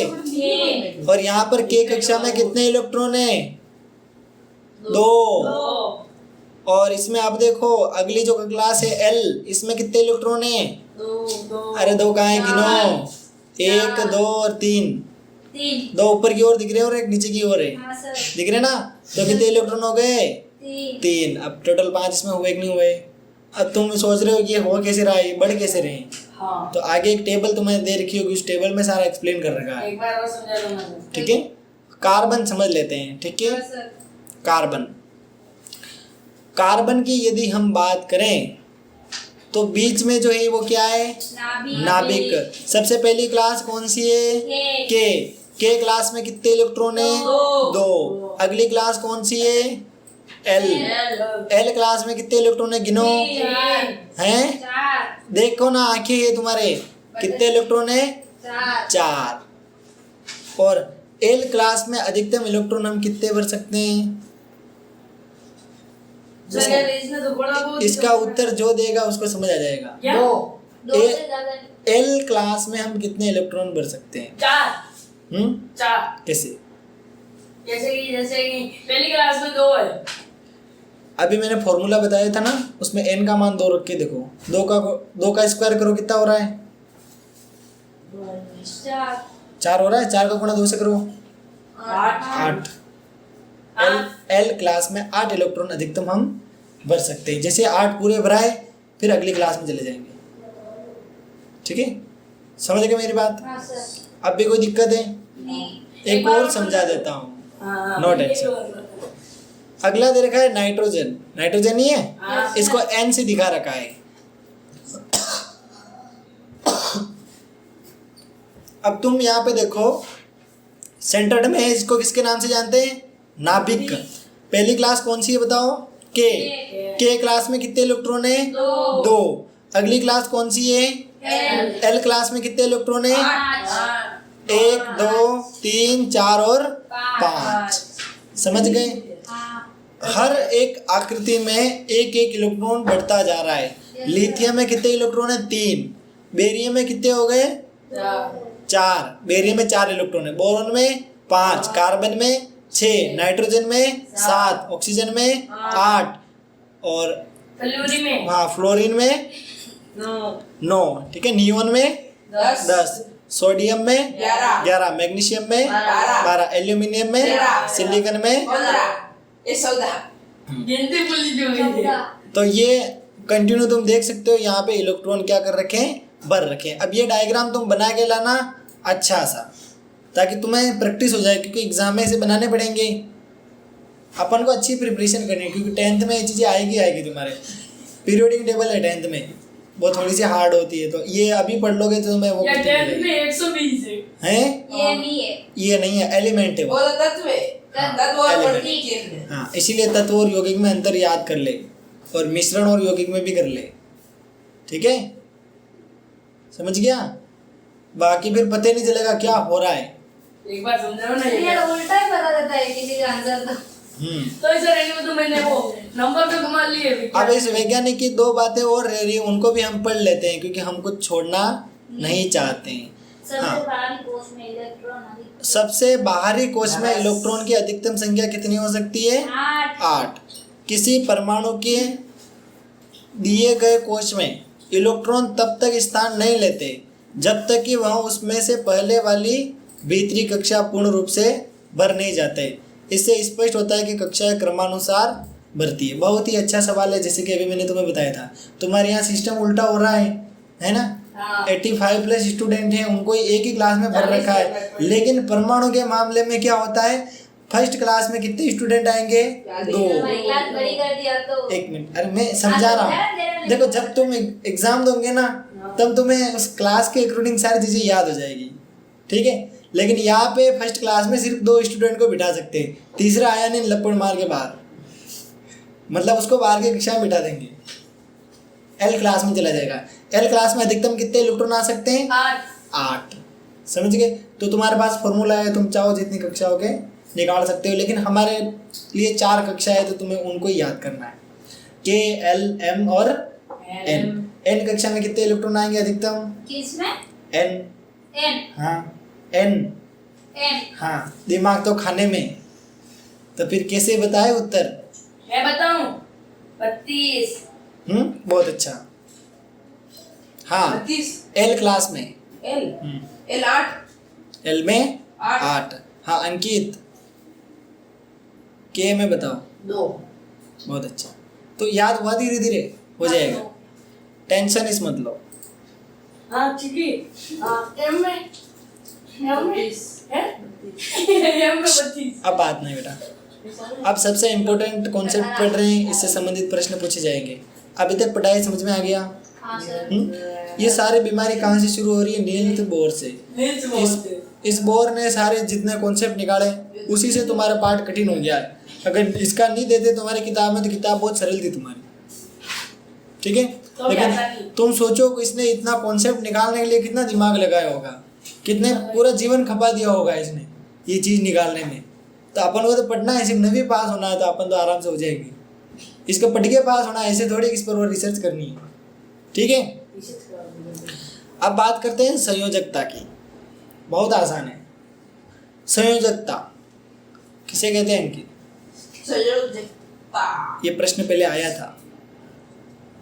और यहाँ पर के कक्षा में कितने इलेक्ट्रॉन है? 2। और इसमें आप देखो अगली जो क्लास है एल, इसमें कितने इलेक्ट्रॉन है? 2 अरे 2 कहाँ है? गिनो। 1 2 और 3। 2 ऊपर की ओर दिख रहे हैं और 1 नीचे की ओर है, हाँ सर। दिख रहे ना? तो कितने इलेक्ट्रॉन हो गए? 3। अब टोटल 5 इसमें हुए कि नहीं हुए? अब तुम सोच रहे हो कि ये हो कैसे रहा है, ये बढ़ कैसे रहे? हाँ। तो आगे एक टेबल तुम्हें दे रखी होगी, उस टेबल में सारा एक्सप्लेन कर रखा है। एक बार और समझा दो ना। ठीक है, कार्बन समझ लेते हैं। ठीक है, हाँ सर। कार्बन। कार्बन की यदि हम बात करें तो बीच में जो है वो क्या है? नाभिक। सबसे पहली क्लास कौन सी है? के क्लास में कितने इलेक्ट्रॉन है? 2। अगली क्लास कौन सी है? एल। एल क्लास में कितने इलेक्ट्रॉन है? गिनो। हैं? 4। देखो ना, आंखें है तुम्हारे, कितने इलेक्ट्रॉन है? 4। और एल क्लास में अधिकतम इलेक्ट्रॉन हम कितने भर सकते हैं? सर इसने तो बड़ा बहुत इसका उत्तर जो देगा उसको समझ आ जाएगा। क्या? 2 से ज्यादा नहीं। एल क्लास में हम कितने इलेक्ट्रॉन भर सकते हैं? 4। 4। कैसे? जैसे कि पहली क्लास में 2 है। अभी मैंने फॉर्मूला बताया था ना, उसमें n का मान 2 रख के देखो, 2 का स्क्वायर करो कितना हो रहा है? 4 हो रहा है। 4 का गुणा 2 से करो 8। एल क्लास में 8 इलेक्ट्रॉन अधिकतम हम भर सकते हैं। जैसे 8 पूरे भराए फिर अगली क्लास में चले जाएंगे। ठीक है, समझ गए मेरी बात? हाँ सर। अब भी कोई दिक्कत है? नहीं। एक और समझा देता हूँ। No tension. अगला दे रखा है नाइट्रोजन। नाइट्रोजन ही है, हाँ। इसको N से दिखा रखा है। अब तुम यहाँ पे देखो सेंटर्ड में है, इसको किसके नाम से जानते हैं? नाभिक। पहली क्लास कौन सी है बताओ? के क्लास में कितने इलेक्ट्रॉन है? 2। अगली क्लास कौन सी है? एल क्लास में कितने इलेक्ट्रॉन है? 1 2 3 4 और 5। समझ गए? हर एक आकृति में एक एक इलेक्ट्रॉन बढ़ता जा रहा है। लिथियम में कितने इलेक्ट्रॉन है? 3। बेरियम में कितने हो गए? 4। बेरियम में 4 इलेक्ट्रॉन है। बोरोन में 5, कार्बन में 6, नाइट्रोजन में 7, ऑक्सीजन में 8 और फ्लोरीन में 9। ठीक है, नियोन में 10, सोडियम में 11, मैग्नीशियम में 12, एल्यूमिनियम में, सिलिकॉन में। गिनती भूली जो गई है। तो ये कंटिन्यू तुम देख सकते हो, यहाँ पे इलेक्ट्रॉन क्या कर रखे हैं? भर रखे हैं। अब ये डायग्राम तुम बना के लाना अच्छा सा, ताकि तुम्हें प्रैक्टिस हो जाए, क्योंकि एग्जाम में इसे बनाने पड़ेंगे। अपन को अच्छी प्रिपरेशन करनी है, क्योंकि 10th में ये चीज़ें आएगी तुम्हारे। पीरियोडिक टेबल है 10th में, वो थोड़ी सी हार्ड होती है, तो ये अभी पढ़ लोगे तो तुम्हें वो या करती 10th मिलेगी। में 120 है। हैं? ये नहीं है। ये नहीं है, एलिमेंट है वो। तत्व है। तत्व और प्रतीक है। हाँ, इसीलिए तत्व और यौगिक में अंतर याद कर ले, और मिश्रण और यौगिक में भी कर ले। ठीक है, समझ गया? बाकी फिर पता ही नहीं चलेगा क्या हो रहा है। एक बार समझाओ ना ये ये। उल्टा ही बता देता है किसी का आंसर तो। तो इस रेंज में तो मैंने वो नंबर तो कमा लिए। अब इस वैज्ञानिक की 2 बातें और रह रही, उनको भी हम पढ़ लेते हैं, क्योंकि हम कुछ छोड़ना नहीं चाहते हैं। सबसे बाहरी कोश में इलेक्ट्रॉन अधिक। सबसे बाहरी कोश में इलेक्ट्रॉन की अधिकतम संख्या कितनी हो सकती है? 8। किसी परमाणु के दिए गए कोश में इलेक्ट्रॉन तब तक स्थान नहीं लेते जब तक कि वह उसमें से पहले वाली भीतरी कक्षा पूर्ण रूप से भर नहीं जाते। इससे स्पष्ट होता है कि कक्षाएं क्रमानुसार भरती है। बहुत ही अच्छा सवाल है, जैसे कि अभी मैंने तुम्हें बताया था। तुम्हारे यहाँ सिस्टम उल्टा हो रहा है ना? 85 प्लस स्टूडेंट हैं, उनको एक ही क्लास में भर रखा है। लेकिन परमाणु के मामले में क्या होता है? फर्स्ट क्लास में कितने स्टूडेंट आएंगे? 2। हमारी क्लास बड़ी कर दिया तो 1 मिनट, अरे मैं समझा रहा हूँ। देखो जब तुम एग्जाम दोगे ना तब तुम्हें उस क्लास के अकॉर्डिंग सारी चीजें याद हो जाएगी, ठीक है। लेकिन यहाँ पे फर्स्ट क्लास में सिर्फ 2 स्टूडेंट को बिठा सकते हैं, तीसरा आया नहीं लपड़ मार के बाहर, मतलब उसको बाहर की कक्षा में बिठा देंगे, एल क्लास में चला जाएगा। एल क्लास में अधिकतम कितने इलेक्ट्रॉन आ सकते हैं? 8। समझ गए? तो तुम्हारे पास फॉर्मूला है, तुम चाहो जितनी कक्षाओं के निकाल सकते हो, लेकिन हमारे लिए 4 कक्षा है तो तुम्हें उनको ही याद करना है, के, एल, एम और एन। एन कक्षा में कितने इलेक्ट्रॉन आएंगे अधिकतम? किसमें? एन। एन। हाँ एन। एन। हाँ दिमाग तो खाने में, तो फिर कैसे बताए उत्तर? मैं बताऊं 32। बहुत अच्छा। हाँ 32। एल क्लास में एल एल 8। एल में 8। 8। हाँ अंकित के में बताओ? 2। बहुत अच्छा, तो याद हुआ, धीरे धीरे हो जाएगा, टेंशन इस मत लो। हाँ ठीक है। एम में 32 है एम में 32। अब बात नहीं बेटा, अब सबसे इम्पोर्टेंट कॉन्सेप्ट पढ़ रहे हैं, इससे संबंधित प्रश्न पूछे जाएंगे। अभी तक पढ़ाई समझ में आ गया? हाँ सर। ये सारी बीमारी कहाँ से शुरू हो रही है? नील बोर से। इस बोर ने सारे जितने कॉन्सेप्ट निकाले उसी से तुम्हारा पाठ कठिन हो गया है। अगर इसका नहीं देते तुम्हारी किताब में तो किताब बहुत सरल थी तुम्हारी, ठीक है। तो लेकिन क्या था? तुम सोचो कि इसने इतना कॉन्सेप्ट निकालने के लिए कितना दिमाग लगाया होगा, कितने पूरा जीवन खपा दिया होगा इसने ये चीज़ निकालने में। तो अपन को तो पढ़ना है, सिर्फ 9वीं पास होना है तो अपन तो आराम से हो जाएगी। इसको पढ़ के पास होना है, ऐसे थोड़ी इस पर रिसर्च करनी है, ठीक है। अब बात करते हैं संयोजकता की, बहुत आसान है। संयोजकता किसे कहते हैं इनकी? संयोजकता। ये प्रश्न पहले आया था,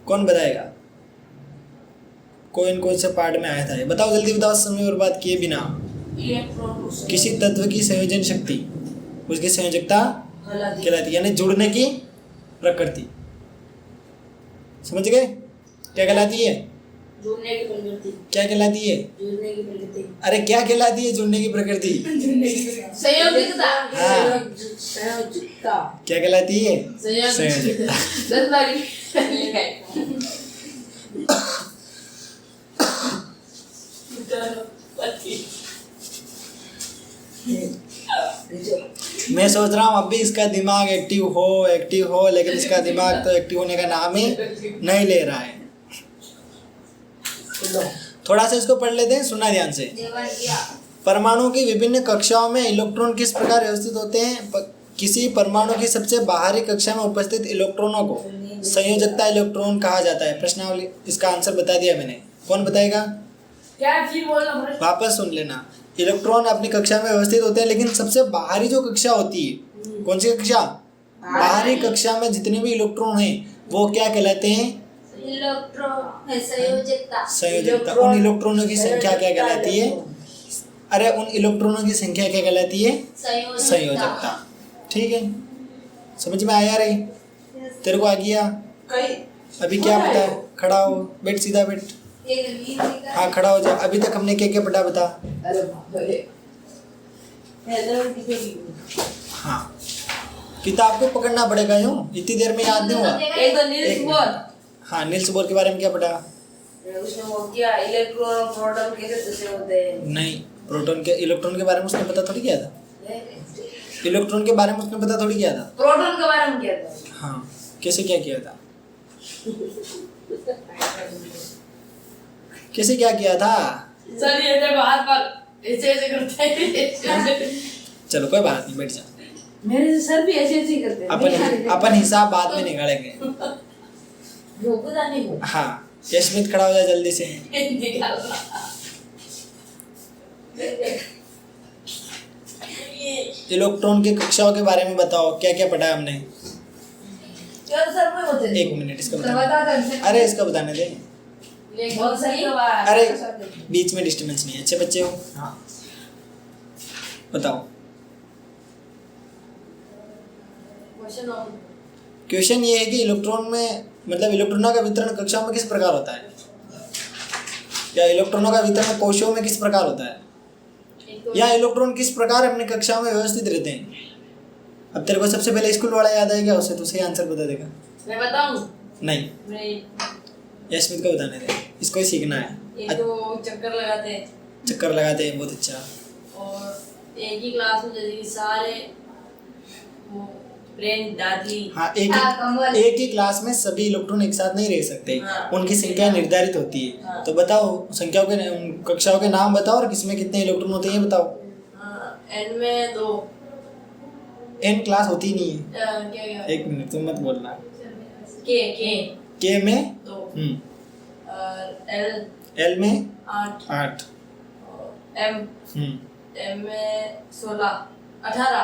कौन बताएगा? कौन से पार्ट में आया था ये बताओ, जल्दी बताओ, समय बर्बाद किए बिना। इलेक्ट्रॉन किसी तत्व की संयोजन शक्ति उसकी संयोजकता कहलाती है, यानी जुड़ने की प्रकृति। समझ गए? क्या कहलाती है? जुड़ने की प्रकृति। क्या कहलाती है? जुड़ने की प्रकृति। अरे क्या कहलाती है जुड़ने की प्रकृति? संयोजकता। हाँ। संयोजकता। क्या कहलाती है? संयोजकता। 10 बार लिखा है। मैं सोच रहा हूँ अब भी इसका दिमाग एक्टिव हो, लेकिन इसका दिमाग तो एक्टिव होने का नाम ही नहीं ले रहा है। थोड़ा सा इसको पढ़ लेते हैं, सुना ध्यान से। जीवन किया। परमाणु की विभिन्न कक्षाओं में इलेक्ट्रॉन किस प्रकार व्यवस्थित होते हैं? किसी परमाणु की सबसे बाहरी कक्षा में उपस्थित इलेक्ट्रॉनों को संयोजकता इलेक्ट्रॉन कहा जाता है। प्रश्नावली, इसका आंसर बता दिया मैंने, कौन बताएगा? क्या फिर बोलना पड़ेगा? वापस सुन लेना। इलेक्ट्रॉन अपनी कक्षा में व्यवस्थित होते हैं, लेकिन सबसे बाहरी जो कक्षा होती है, कौन सी कक्षा? बाहरी कक्षा में जितने भी इलेक्ट्रॉन हैं वो क्या कहलाते हैं? इलेक्ट्रॉन संयोजकता। संयोजकता। उन इलेक्ट्रॉनों की संख्या क्या कहलाती है? अरे उन इलेक्ट्रॉनों की संख्या क्या कहलाती है? संयोजकता। ठीक है, समझ में आया रे? तेरे को आ गया? अभी क्या पता? खड़ा हो, बैठ, सीधा बैठ। हाँ खड़ा हो जा। अभी तक हमने क्या क्या पढ़ा बता? अरे बाप रे। हाँ किताब को पकड़ना पड़ेगा, यूं इतनी देर में याद नहीं हुआ। एक तो नील्स बोर। हाँ नील्स बोर के बारे में क्या पढ़ा? उसने वो किया इलेक्ट्रॉन और प्रोटॉन कैसे होते हैं। नहीं, प्रोटॉन के इलेक्ट्रॉन के बारे में उसने पता थोड़ी किया था। इलेक्ट्रॉन के बारे में उसने पता थोड़ी किया था। प्रोटॉन के बारे में किया था। हाँ कैसे क्या किया था? कैसे क्या किया था? सर ये देखो हाथ पर ऐसे ऐसे करते हैं। चलो कोई बात नहीं, बैठ जा। मेरे से सर भी ऐसे ऐसे करते हैं। अपन हिसाब बाद में निकालेंगे। नहीं हो। हाँ यशमित खड़ा हो जा जल्दी से। इलेक्ट्रॉन की कक्षाओं के बारे में बताओ, क्या क्या पढ़ा है हमने? सर में होते हैं। 1 मिनट इसका बताने। अरे इसका बताने दे। बहुत सही। अरे बीच में डिस्टर्बेंस नहीं है, अच्छे बच्चे हो। हाँ बताओ। क्वेश्चन ये है कि इलेक्ट्रॉन में मतलब इलेक्ट्रॉनों का वितरण कक्षाओं में किस प्रकार होता है, या इलेक्ट्रॉनों का वितरण कोशों में किस प्रकार होता है, या इलेक्ट्रॉन किस प्रकार अपनी कक्षा में व्यवस्थित रहते हैं। अब तेरे को सबसे पहले स्कूल वाला याद आएगा, उससे तू सही आंसर बता देगा। मैं बताऊं? नहीं, नहीं, यशमित को बताने दे, इसको ही सीखना है। ये तो चक्कर लगाते हैं चक्कर लगाते हैं, बहुत अच्छा। और एक ही क्लास में जैसे कि सारे वो फ्रेंड दादी। हाँ, कमल। एक ही क्लास में सभी इलेक्ट्रॉन एक साथ नहीं रह सकते। हाँ। उनकी संख्या निर्धारित होती है। हाँ। तो बताओ संख्याओं के, उन कक्षाओं के नाम बताओ और किसमें कितने इलेक्ट्रॉन होते हैं ये बताओ। एन में 2। एन क्लास होती नहीं है। क्या क्या? एक मिनट, तुम मत बोलना। के के में 2, एल एल में 8, 8, एम में 16, 18,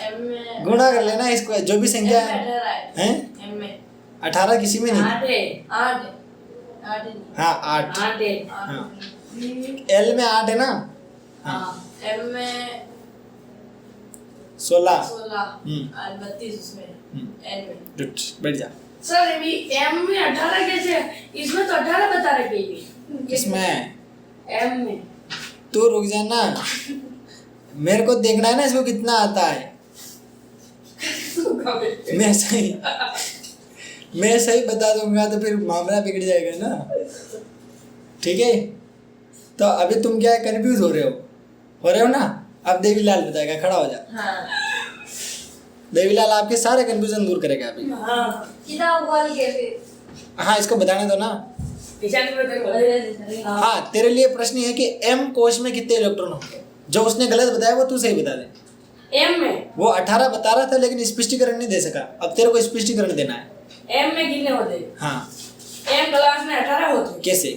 एम में गुणा कर लेना इसको, जो भी संख्या है। 18 हैं? एम में 18 किसी में नहीं। 8 हाँ 8। 8 है। हाँ, एल में 8 है ना। हाँ, एम में 16। 16 और 32 उसमें एन में। गुड, बैठ जा। सर अभी एम में 18 कैसे है? इसमें तो 18 बता रहे हैं। किसमें? एम में। तू रुक जाना, मेरे को देखना है ना इसको कितना आता है। मैं सही बता दूंगा तो फिर मामला बिगड़ जाएगा ना। ठीक है, तो अभी तुम क्या कंफ्यूज हो रहे हो ना। अब देवीलाल बताएगा, खड़ा हो जा। हाँ। देवीलाल आपके सारे कंफ्यूजन दूर करेगा अभी। हाँ। कितना बोल के फिर हाँ, इसको बताने दो ना। हाँ, तेरे लिए प्रश्न है कि एम कोश में कितने इलेक्ट्रॉन होंगे। जो उसने गलत बताया वो तू सही बता दे। एम में वो 18 बता रहा था लेकिन स्पष्टीकरण नहीं दे सका। अब तेरे को स्पष्टीकरण देना है। एम में कितने होते? हाँ, एम क्लास में 18 होते। कैसे?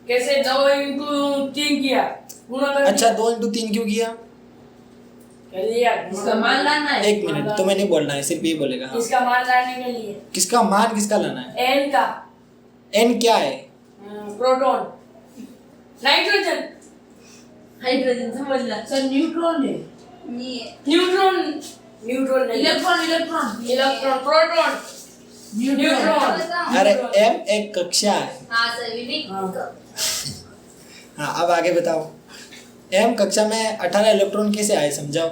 कैसे 2 into 3 किया, गुणा कर अच्छा, 2 into 3 क्यों किया? कर लिया। इसका मान लाना है। एक मिनट, तुम्हें नहीं बोलना है, सिर्फ ये बोलेगा। हाँ। इसका मान लाने के लिए। किसका मान किसका लाना है? एन का। एन क्या है? Proton, nitrogen. हाइड्रोजन समझना सर न्यूट्रॉन है नहीं है न्यूट्रॉन नहीं। Electron proton neutron. अरे एम एक कक्षा है। हाँ सर विवेक हाँ, अब आगे बताओ। एम कक्षा में 18 इलेक्ट्रॉन कैसे आए, समझाओ।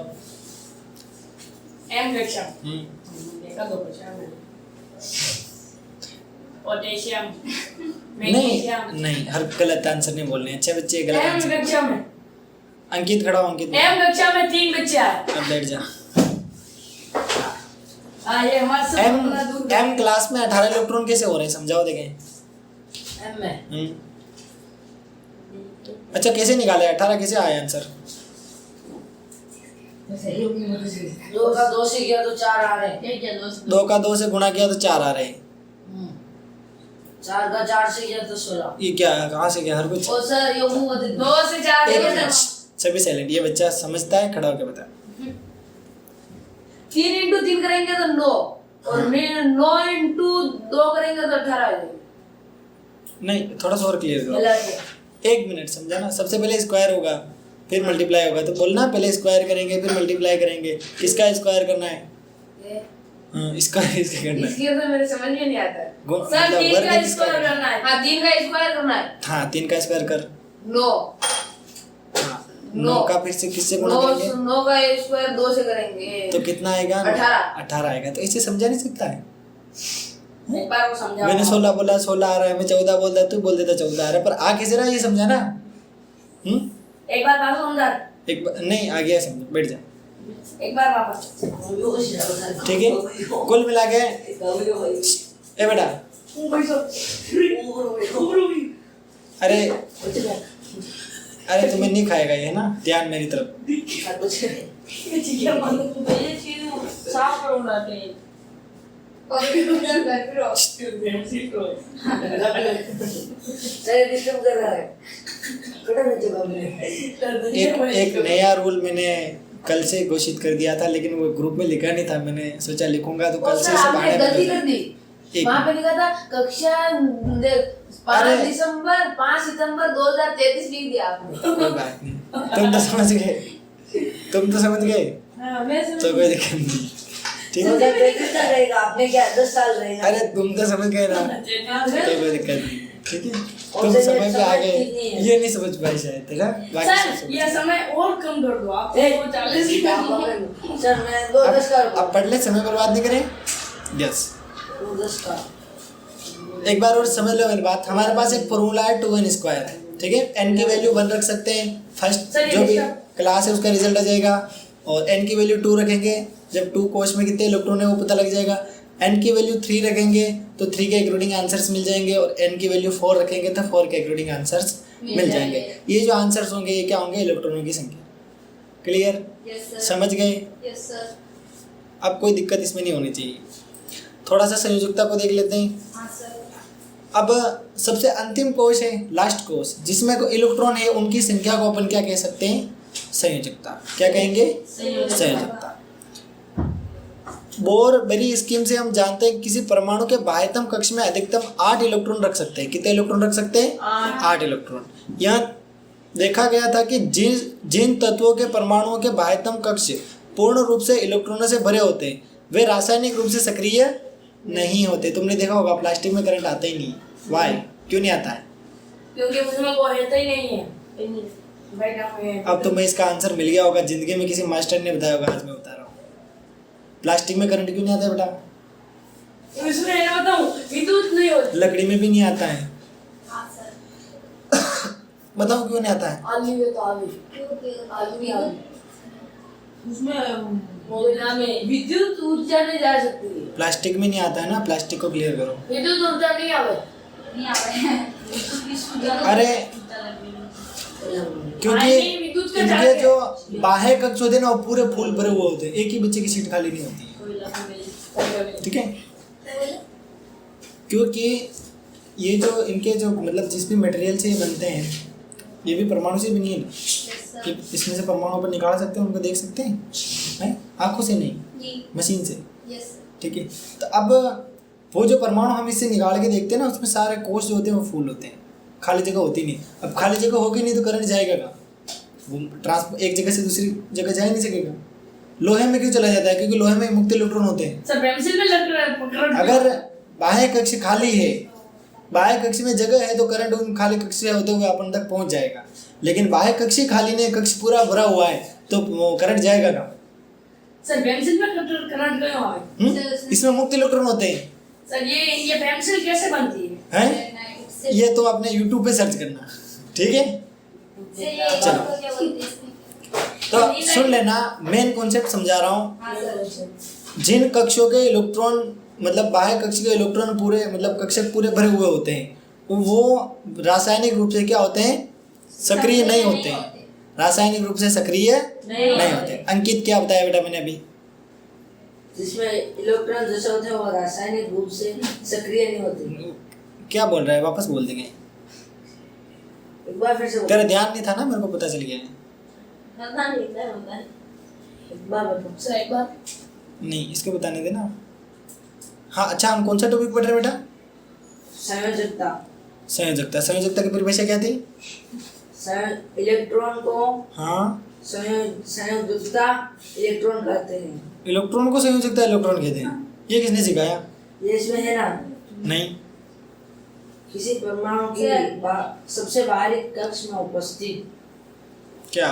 एम कक्षा देखा तो कक्षा में पोटेशियम, नहीं मैग्नीशियम। नहीं, हर गलत आंसर नहीं बोलने। अच्छे बच्चे गलत एम आंसर। कक्षा में अंकित खड़ा हो, अंकित। एम कक्षा में 3 बच्चे आए। अब बैठ जा। हाँ, ये हमारे सब एम अपना दूर एम क्लास में 18 इलेक्ट्रॉन कैसे हो रहे हैं, समझाओ देखें। एम में अच्छा, कैसे निकाले 18 कैसे आया आंसर? 2 का 2 से किया तो 4 आ रहे हैं। 2 का 2 से गुणा किया तो 4 आ रहे हैं। 4 का 4 से किया तो 16। ये क्या है, कहाँ से क्या हर कुछ? ओ सर ये मुंह 2 से 4 एक है। मिनट, सभी साइलेंट। ये बच्चा समझता है, खड़ा होकर बता। 3 into 3 करेंगे तो 9 और 9 into 2 करेंगे तो 18 आ जाएगा। नहीं, थोड़ा सा और क्लियर करो। एक मिनट, समझा ना। सबसे पहले स्क्वायर होगा, फिर मल्टीप्लाई होगा। तो बोलना पहले स्क्वायर करेंगे फिर मल्टीप्लाई करेंगे। किसका स्क्वायर करना है? हाँ, स्क्वायर इसका करना है। इसके तो मेरे समझ में नहीं आता है। मतलब सर 3 वर्ग का किसका स्क्वायर करना है। हाँ, 3 का स्क्वायर करना है। हाँ, 3 का स्क्वायर कर। 9 हाँ, 9 का फिर से किससे गुणा करेंगे? 9 का स्क्वायर 2 से करेंगे तो कितना आएगा? 18 आएगा। तो इसे समझा नहीं सकता है। एक बार वो समझा। मैंने 16 बोला, 16 आ रहा है। मैं 14 बोलता, तू बोल देता 14 आ रहा है। पर आ कैसे रहा ये समझा ना। एक बार वापस समझा। एक बार नहीं, आ गया समझ, बैठ जा। एक बार वापस। ठीक है, कुल मिला के ए बेटा, अरे अरे तुम्हें नहीं खाएगा ये ना, ध्यान मेरी तरफ। ये चीज साफ करो ना कहीं। एक नया रूल मैंने कल से घोषित कर दिया था, लेकिन वो ग्रुप में लिखा नहीं था। मैंने सोचा लिखूंगा तो कल से सब आने गलती कर दी। वहाँ पे लिखा था कक्षा 5 दिसंबर 5 सितंबर 2033 लिख दिया आपने। कोई बात नहीं, तुम तो समझ गए, तुम तो समझ गए। हाँ, मैं समझ तो कोई दिक्कत नहीं। ठीक है, 2033 रहेगा। आपने क्या 10 साल रहेगा। अरे तुम तो समझ गए ना, तो कोई दिक्कत नहीं। ठीक है, और तुम से समय पे आ समय ठीक नहीं गए, है। ये नहीं समझ पाए शायद, है ना? बाकी सब सर समझ ये गए। समय और कम कर दो आप ए, 40 की सर मैं 2:10 का अब पढ़ ले, समय बर्बाद नहीं करें। यस, 2:10 का एक बार और समझ लो मेरी बात। हमारे पास एक फॉर्मूला है 2n स्क्वायर, ठीक है। n की वैल्यू 1 रख सकते हैं, फर्स्ट सर, ये जो भी इसका- क्लास है उसका रिजल्ट आ जाएगा। और n की वैल्यू 2 रखेंगे, जब 2 कोश में कितने इलेक्ट्रॉन है वो पता लग जाएगा। n की वैल्यू 3 रखेंगे तो 3 के अकॉर्डिंग आंसर्स मिल जाएंगे, और n की वैल्यू 4 रखेंगे तो 4 के अकॉर्डिंग आंसर्स मिल जाएंगे। ये जो आंसर्स होंगे ये क्या होंगे? इलेक्ट्रॉनों की संख्या। क्लियर? यस सर, समझ गए? यस सर, अब कोई दिक्कत इसमें नहीं होनी चाहिए। थोड़ा सा संयोजकता को देख लेते हैं। हाँ सर, अब सबसे अंतिम कोश है, लास्ट कोश, जिसमें इलेक्ट्रॉन है उनकी संख्या को अपन क्या कह सकते हैं? संयोजकता। क्या कहेंगे? संयोजकता। बोर बेरी स्कीम से हम जानते हैं किसी परमाणु के बाह्यतम कक्ष में अधिकतम 8 इलेक्ट्रॉन रख सकते हैं। कितने इलेक्ट्रॉन रख सकते हैं? 8 इलेक्ट्रॉन। यहाँ देखा गया था कि जिन तत्वों के परमाणुओं के बाह्यतम कक्ष पूर्ण रूप से इलेक्ट्रॉनों से भरे होते हैं वे रासायनिक रूप से सक्रिय नहीं होते। तुमने देखा होगा प्लास्टिक में करंट आता ही नहीं। वाई? क्यों नहीं आता है? क्योंकि उसमें वो रहता ही नहीं है बैठा हुआ है। अब तुम्हें इसका आंसर मिल गया होगा, जिंदगी में किसी मास्टर ने बताया होगा, आज मैं बता रहा हूँ। प्लास्टिक में करंट क्यों नहीं आता है बेटा? इसमें है ना बताऊं, विद्युत नहीं होती। लकड़ी में भी नहीं आता है। हाँ सर, बताओ क्यों नहीं आता है? आलू में तो आलू क्योंकि आलू में आलू उसमें मोबिना में विद्युत ऊर्जा नहीं जा सकती है। प्लास्टिक में नहीं आता है ना, प्लास्टिक को क्लियर करो। विद्युत ऊर्जा नहीं आवे नहीं आ रहे हैं। अरे क्योंकि पानी विद्युत का इनके चार्ज है। जो बाह्य कक्ष होते हैं ना वो पूरे फूल भरे हुए होते हैं, एक ही बच्चे की सीट खाली नहीं होती है। ठीक है, क्योंकि ये जो इनके जो मतलब जिस भी मटेरियल से ये बनते हैं ये भी परमाणु से भी नहीं है ना, कि इसमें से परमाणु पर निकाल सकते हैं, उनको देख सकते हैं आंखों से नहीं, जी, मशीन से। यस, ठीक है, तो अब वो जो परमाणु हम इससे निकाल के देखते हैं ना उसमें सारे कोष जो होते हैं वो फूल होते हैं, खाली जगह होती नहीं। अब खाली जगह होगी नहीं तो करंट जाएगा कहाँ? वो एक जगह से दूसरी जगह जा ही नहीं सकेगा। लोहे में क्यों चला जाता है? क्योंकि लोहे में मुक्त इलेक्ट्रॉन होते हैं। सर पेंसिल में लग रहा है करंट। अगर बाह्य कक्ष खाली है, बाह्य कक्ष में जगह है तो करंट उन खाली कक्ष से होते हुए अपन तक पहुंच जाएगा। लेकिन बाह्य कक्ष ही खाली नहीं, कक्ष पूरा भरा हुआ है तो करंट जाएगा कहाँ? सर पेंसिल में करंट क्यों आवे? इसमें मुक्त इलेक्ट्रॉन होते हैं। सर ये पेंसिल कैसे बनती है? हैं? ये तो आपने YouTube पे सर्च करना, ठीक है? चलो। क्या बोलते हैं इसमें? तो सुन लेना, मेन कॉन्सेप्ट समझा रहा हूँ। हाँ सर, जिन कक्षों के इलेक्ट्रॉन मतलब बाह्य कक्ष के इलेक्ट्रॉन पूरे मतलब कक्षक पूरे भरे हुए होते हैं वो रासायनिक रूप से क्या होते हैं? सक्रिय नहीं होते हैं। रासायनिक रूप से सक्रिय नहीं होते। अंकित क्या बताया बेटा मैंने अभी? जिसमें इलेक्ट्रॉन जैसे होते हैं वो रासायनिक रूप से सक्रिय नहीं होते। क्या बोल रहा है? वापस बोल देंगे। एक बार फिर से तेरा ध्यान नहीं था ना, मेरे को पता चल गया है। पता नहीं क्या होता है, एक बार बताओ। सर एक बार नहीं, इसको बताने देना। हाँ अच्छा, हम कौन सा टॉपिक पढ़ रहे हैं बेटा? संयोजकता। संयोजकता। संयोजकता की परिभाषा क्या थी? इलेक्ट्रॉन को हाँ, संयोजकता इलेक्ट्रॉन कहते हैं। इलेक्ट्रॉन को संयोजकता इलेक्ट्रॉन कहते हैं। ये किसने सिखाया? ये इसमें है ना, नहीं। किसी परमाणु की सबसे बाहरी कक्ष में उपस्थित क्या?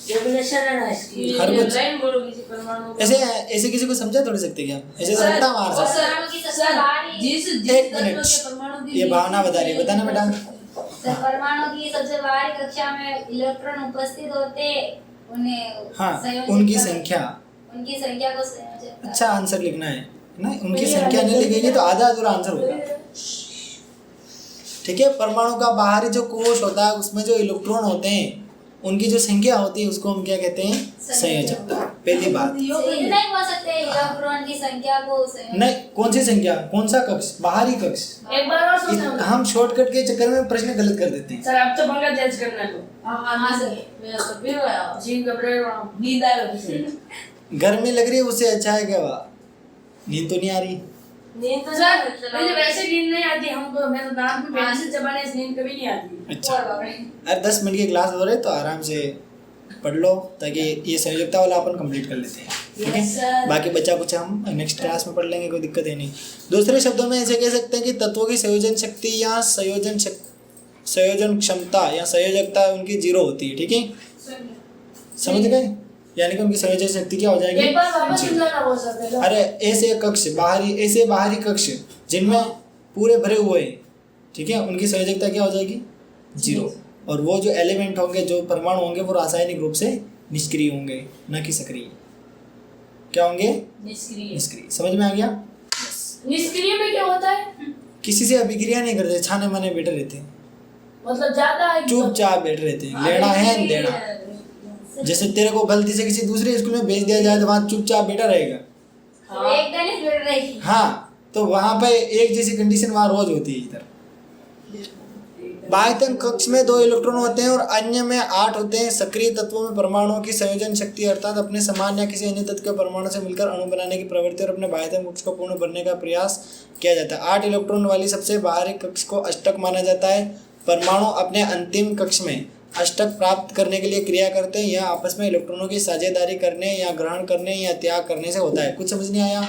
डेफिनेशन है ना इसकी। हर कुछ लाइन बोलो किसी परमाणु को। ऐसे ऐसे किसी को समझा थोड़ी सकते क्या? ऐसे तो रट्टा मार सकते। परमाणु की सबसे बाहरी जिस एक तत्व मिनट, के परमाणु की ये भावना बता रही है, बताना बेटा। सर, परमाणु की सबसे बाहरी कक्षा में इलेक्ट्रॉन उपस्थित होते उन्हें हाँ, संयोजक उनकी का- संख्या। उनकी संख्या को संयोजक अच्छा आंसर लिखना है ना, उनकी संख्या नहीं लिखेगी तो आधा अधूरा आंसर होगा। ठीक है, परमाणु का बाहरी जो कोश होता है उसमें जो इलेक्ट्रॉन होते हैं उनकी जो संख्या होती है उसको हम क्या कहते हैं? संयोजकता। पहली बात। नहीं बोल सकते इलेक्ट्रॉन की संख्या को संयोजक। नहीं, कौन सी संख्या? कौन सा कक्ष? बाहरी कक्ष। एक बार और सोचना। हम शॉर्टकट के चक्कर में प्रश्न गलत कर देते हैं। सर अब तो पंगा चेंज करना है तो। हाँ सर, मैं तो फिर आया जी घबराए वहाँ। नींद आ रही है। गर्मी लग रही है उससे अच्छा है क्या? वाह, नींद तो नहीं आ रही। नींद तो सर मुझे वैसे नींद नहीं आती, हमको मेरे दांत में हाँ। पेंसिल चबाने से नींद कभी नहीं आती। अच्छा, अरे 10 मिनट की क्लास हो रही है तो आराम से पढ़ लो ताकि ये संयोजकता वाला अपन कंप्लीट कर लेते हैं। ठीक है, बाकी बचा कुछ हम नेक्स्ट क्लास में पढ़ लेंगे, कोई दिक्कत है नहीं। दूसरे शब्दों में ऐसे कह सकते हैं कि तत्वों की संयोजन शक्ति या संयोजन क्षमता या संयोजकता उनकी 0 होती है। ठीक है, समझ गए? यानी कि उनकी संयोजन शक्ति क्या हो जाएगी? एक बार वापस 0। समझाना हो सकता है। अरे ऐसे कक्ष ऐसे बाहरी कक्ष जिनमें पूरे भरे हुए हैं, ठीक है, उनकी संयोजकता क्या हो जाएगी? 0। और वो जो एलिमेंट होंगे, जो परमाणु होंगे, वो रासायनिक रूप से निष्क्रिय होंगे, न कि सक्रिय। क्या होंगे? निष्क्रिय। समझ में आ गया? निष्क्रिय में क्या होता है? किसी से अभिक्रिया नहीं करते, छाने माने बैठे रहते हैं, मतलब जाता है चुपचाप बैठे रहते हैं, लेना है देना। जैसे तेरे को गलती से किसी दूसरे स्कूल में भेज दिया जाए तो वहाँ चुपचाप बैठा रहेगा। एक गणित बैठ रही। हाँ, तो वहाँ पे एक जैसी कंडीशन वहाँ रोज होती है। इधर बाह्यतम कक्ष में 2 इलेक्ट्रॉन होते हैं और अन्य में 8 होते हैं। सक्रिय तत्वों में परमाणुओं की संयोजन शक्ति अर्थात अपने समान या किसी अन्य तत्व के परमाणु से मिलकर अणु बनाने की प्रवृत्ति और अपने बाह्यतम कक्ष को पूर्ण भरने का प्रयास किया जाता है। 8 इलेक्ट्रॉन वाली सबसे बाहरी कक्ष को अष्टक माना जाता है। परमाणु अपने अंतिम कक्ष में अष्टक प्राप्त करने के लिए क्रिया करते हैं। यह आपस में इलेक्ट्रॉनों की साझेदारी करने या ग्रहण करने या त्याग करने से होता है। कुछ समझ नहीं आया?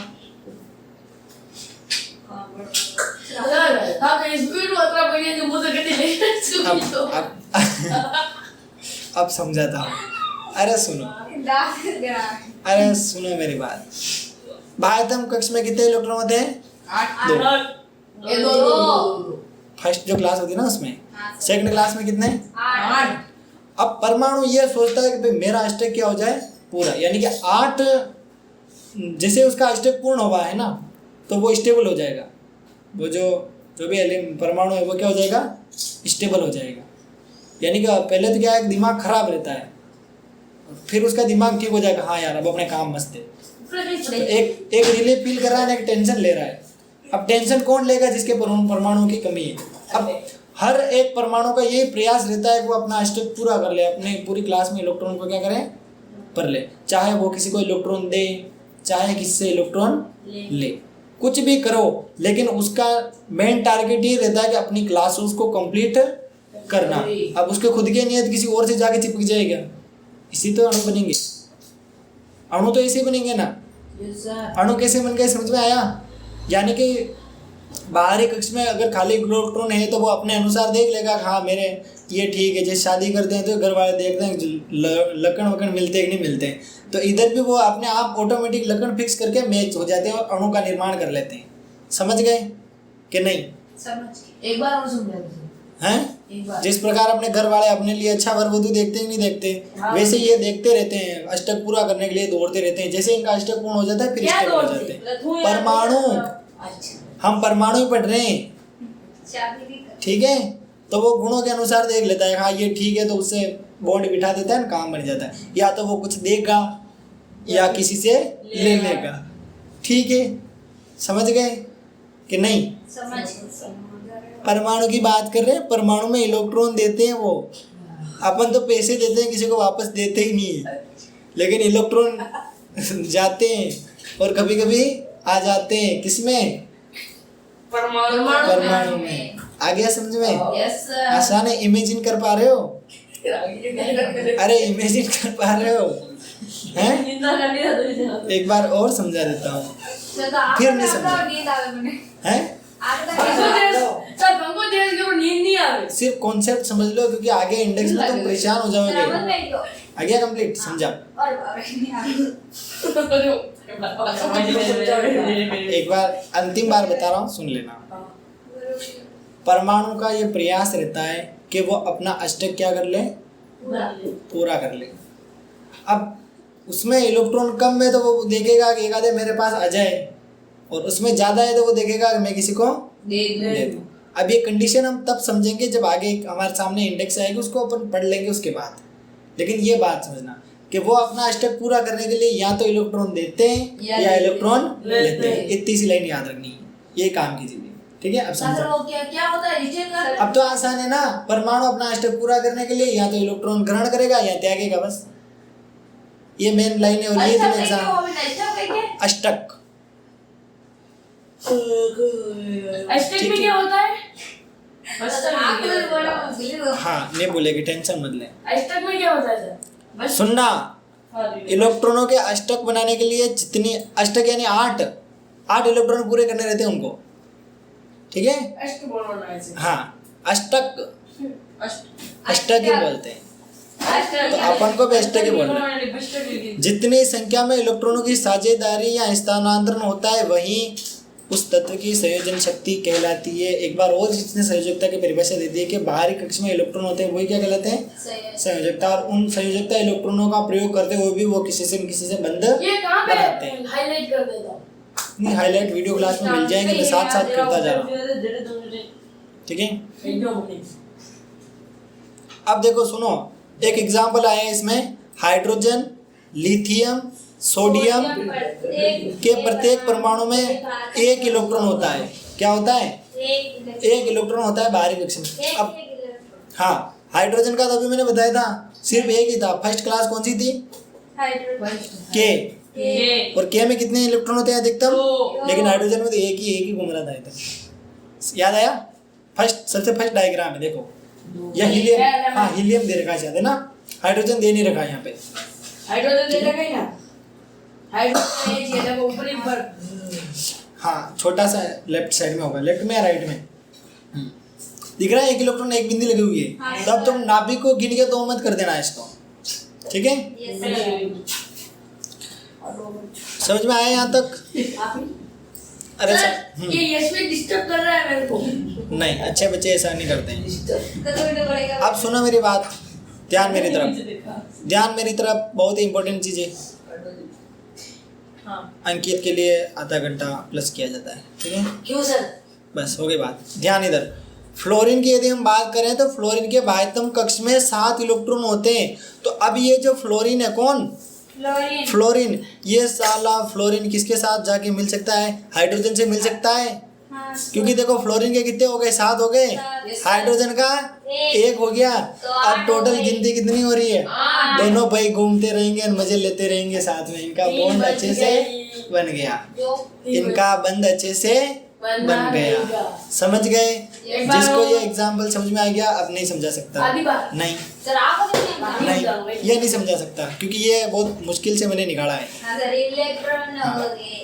अब समझाता हूँ। अरे सुनो मेरी बात। बाह्यतम कक्ष में कितने इलेक्ट्रॉन होते हैं? 2। फर्स्ट जो क्लास होती है ना उसमें, सेकंड क्लास में कितने? 8। अब परमाणु ये सोचता है कि भाई मेरा अष्टक क्या हो जाए? पूरा, यानी कि 8 जैसे उसका अष्टक पूर्ण हुआ है ना, तो वो स्टेबल हो जाएगा। वो जो भी परमाणु है वो क्या हो जाएगा? स्टेबल हो जाएगा। यानी कि पहले तो क्या है, दिमाग खराब रहता है, फिर उसका दिमाग ठीक हो जाएगा। हाँ यार, अब अपने काम मस्त है। तो एक रिलीफ फील कर रहा है ना, एक टेंशन ले रहा है। अब टेंशन कौन लेगा? जिसके परमाणु की कमी है। अब हर एक परमाणु का यही प्रयास रहता है कि वो अपना अष्टक पूरा कर ले, अपने पूरी क्लास में इलेक्ट्रॉन को क्या करें? भर ले। चाहे वो किसी को इलेक्ट्रॉन दे, चाहे किसी से इलेक्ट्रॉन ले, कुछ भी करो, लेकिन उसका मेन टारगेट ये रहता है कि अपनी क्लास उसको कंप्लीट करना। अब उसके खुद की नियत किसी और से जाके चिपक जाएगा, इसी तो अणु बनेंगे। अणु तो ऐसे बनेंगे ना। अणु कैसे बन गए, समझ में आया? यानी कि बाहरी कक्ष में अगर खाली इलेक्ट्रॉन है तो वो अपने अनुसार देख लेगा, हाँ मेरे ये ठीक है। जैसे शादी करते हैं तो घर वाले देखते हैं लकड़ वकड़ मिलते हैं कि नहीं मिलते हैं, तो इधर भी वो अपने आप ऑटोमेटिक लकड़ फिक्स करके मैच हो जाते हैं और अणु का निर्माण कर लेते हैं। समझ गए कि नहीं? एक बार और समझा दीजिए। हैं? जिस प्रकार अपने घर वाले अपने लिए अच्छा वर वधू देखते हैं नहीं देखते, वैसे ये देखते रहते हैं, अष्टक पूरा करने के लिए दौड़ते रहते हैं। जैसे इनका अष्टक पूर्ण हो जाता है फिर स्टेबल हो जाते हैं। परमाणु, हम परमाणु ही पढ़ रहे हैं, ठीक है? तो वो गुणों के अनुसार देख लेता है, हाँ ये ठीक है, तो उससे बॉन्ड बिठा देता है, काम बन जाता है। या तो वो कुछ देगा या किसी से ले लेगा। ठीक है, समझ गए कि नहीं? परमाणु की बात कर रहे हैं। परमाणु में इलेक्ट्रॉन देते हैं वो, अपन तो पैसे देते हैं, किसी को वापस देते ही नहीं है, लेकिन इलेक्ट्रॉन जाते हैं और कभी कभी आ जाते हैं। किसमें? परमाणु में। आ गया समझ में? आसान है। इमेजिन कर पा रहे हो? अरे इमेजिन कर पा रहे हो? हैं? एक बार और समझा देता हूँ, फिर नहीं समझा है? सिर्फ कॉन्सेप्ट समझ लो, क्योंकि आगे इंडेक्स में तुम परेशान हो जाओगे। आ गया कंप्लीट? समझा? एक बार अंतिम बार बता रहा हूँ, सुन लेना। परमाणु का ये प्रयास रहता है कि वो अपना अष्टक क्या कर ले? पूरा कर ले। अब उसमें इलेक्ट्रॉन कम है तो वो देखेगा कि एक आधे मेरे पास आ जाए, और उसमें ज़्यादा है तो वो देखेगा कि मैं किसी को दे दूँ। अब ये कंडीशन हम तब समझेंगे जब आगे हमारे सामने इंडेक्स आएगी, उसको अपन पढ़ लेंगे उसके बाद। लेकिन ये बात समझना कि वो अपना अष्टक पूरा करने के लिए या तो इलेक्ट्रॉन देते हैं या इलेक्ट्रॉन लेते हैं। इतनी सी लाइन याद रखनी है, ये काम कीजिए। ठीक है, अब समझो। क्या होता है? अब तो आसान है ना। परमाणु अपना अष्टक पूरा करने के लिए या तो इलेक्ट्रॉन ग्रहण करेगा या त्यागेगा, बस ये मेन लाइन है। और ये तुम्हें एग्जाम अष्टक अष्टक में क्या होता है? हाँ नहीं बोलेगी, टेंशन मत ले। अष्टक में क्या होता है सर? सुनना, इलेक्ट्रॉनों के अष्टक बनाने के लिए जितनी अष्टक यानी 8 इलेक्ट्रॉन पूरे करने रहते हैं उनको, ठीक है। अष्ट बोलना है इसे। हाँ, अष्टक अष्ट अष्टक ही बोलते हैं, तो अपन को भी अष्टक ही बोलना है। जितनी संख्या में इलेक्ट्रॉनों की साझेदारी या स्थानांतरण होता है वही उस तत्व की संयोजन शक्ति कहलाती है। एक बार और जिसने संयोजकता की परिभाषा दे दी है कि बाहरी कक्ष में इलेक्ट्रॉन होते हैं वही क्या कहलाते हैं, संयोजकता। और उन संयोजकता इलेक्ट्रॉनों का प्रयोग करते हुए भी वो किसी से बंध ये कहाँ पे बनाते हैं। हाईलाइट कर देता हूँ। नहीं, हाईलाइट वीडियो क्लास में मिल जाएंगे, मैं साथ साथ करता जा रहा हूँ, ठीक है। अब देखो सुनो, एक एग्जाम्पल आया है इसमें, हाइड्रोजन, लिथियम, सोडियम के प्रत्येक परमाणु में एक इलेक्ट्रॉन होता है। क्या होता है? एक इलेक्ट्रॉन होता है बाहरी कक्ष में। अब हाँ, हाइड्रोजन का तो अभी मैंने बताया था, सिर्फ एक ही था। फर्स्ट क्लास कौन सी थी? के। और के में कितने इलेक्ट्रॉन होते हैं अधिकतम? लेकिन हाइड्रोजन में तो एक ही घूम रहा था इधर। याद आया? सबसे फर्स्ट डायग्राम है, देखो यह हीलियम, हाँ हीलियम दे रखा है शायद, है ना। हाइड्रोजन दे नहीं रखा है यहाँ पे। हाइड्रोजन दे रखा है ना, हाइड्रोजन ये देखो ऊपर ही पर। हाँ, छोटा सा लेफ्ट साइड में होगा, लेफ्ट में या राइट में दिख रहा है, एक इलेक्ट्रॉन एक बिंदी लगी हुई है। तब तुम नाभिक को गिन के दो मत कर देना इसको, ठीक है। समझ में आया यहाँ तक? अरे ये यशवी डिस्टर्ब कर रहा है मेरे को। नहीं, अच्छे बच्चे ऐसा नहीं करते हैं। अब सुनो मेरी बात, ध्यान मेरी तरफ, बहुत ही इंपॉर्टेंट चीज है। अंकित के लिए आधा घंटा प्लस किया जाता है, ठीक है। क्यों सर? बस हो गई बात, ध्यान इधर। फ्लोरीन की यदि हम बात करें तो फ्लोरीन के बाह्यतम कक्ष में 7 इलेक्ट्रॉन होते हैं। तो अब ये जो फ्लोरीन है, कौन? फ्लोरीन। ये साला फ्लोरीन किसके साथ जाके मिल सकता है? हाइड्रोजन से मिल सकता है, क्योंकि देखो फ्लोरीन के कितने हो गए? 7 हो गए, हाइड्रोजन का 1 हो गया। अब टोटल गिनती कितनी हो रही है? दोनों भाई घूमते रहेंगे, मजे लेते रहेंगे साथ में। इनका बॉन्ड अच्छे से बन गया, इनका बंध अच्छे से बन गया। समझ गए? जिसको ये एग्जाम्पल समझ में आ गया, अब नहीं समझा सकता। नहीं, ये नहीं समझा सकता, क्योंकि ये बहुत मुश्किल से मैंने निकाला है,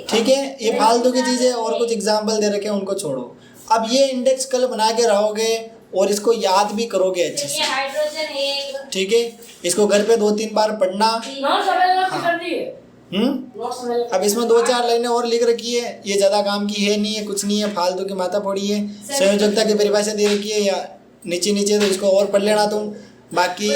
ठीक है। ये फालतू की चीजें, और कुछ एग्जाम्पल दे रखे हैं उनको छोड़ो। अब ये इंडेक्स कल बना के रहोगे और इसको याद भी करोगे अच्छे से, ठीक है। इसको घर पे 2-3 बार पढ़ना। अब इसमें 2-4 लाइनें और लिख रखी है, ये ज्यादा काम की है नहीं है, कुछ नहीं है, फालतू की माथा पड़ी है। संयोजकता की परिभाषा दे रखी है या नीचे तो इसको और पढ़ लेना तुम। बाकी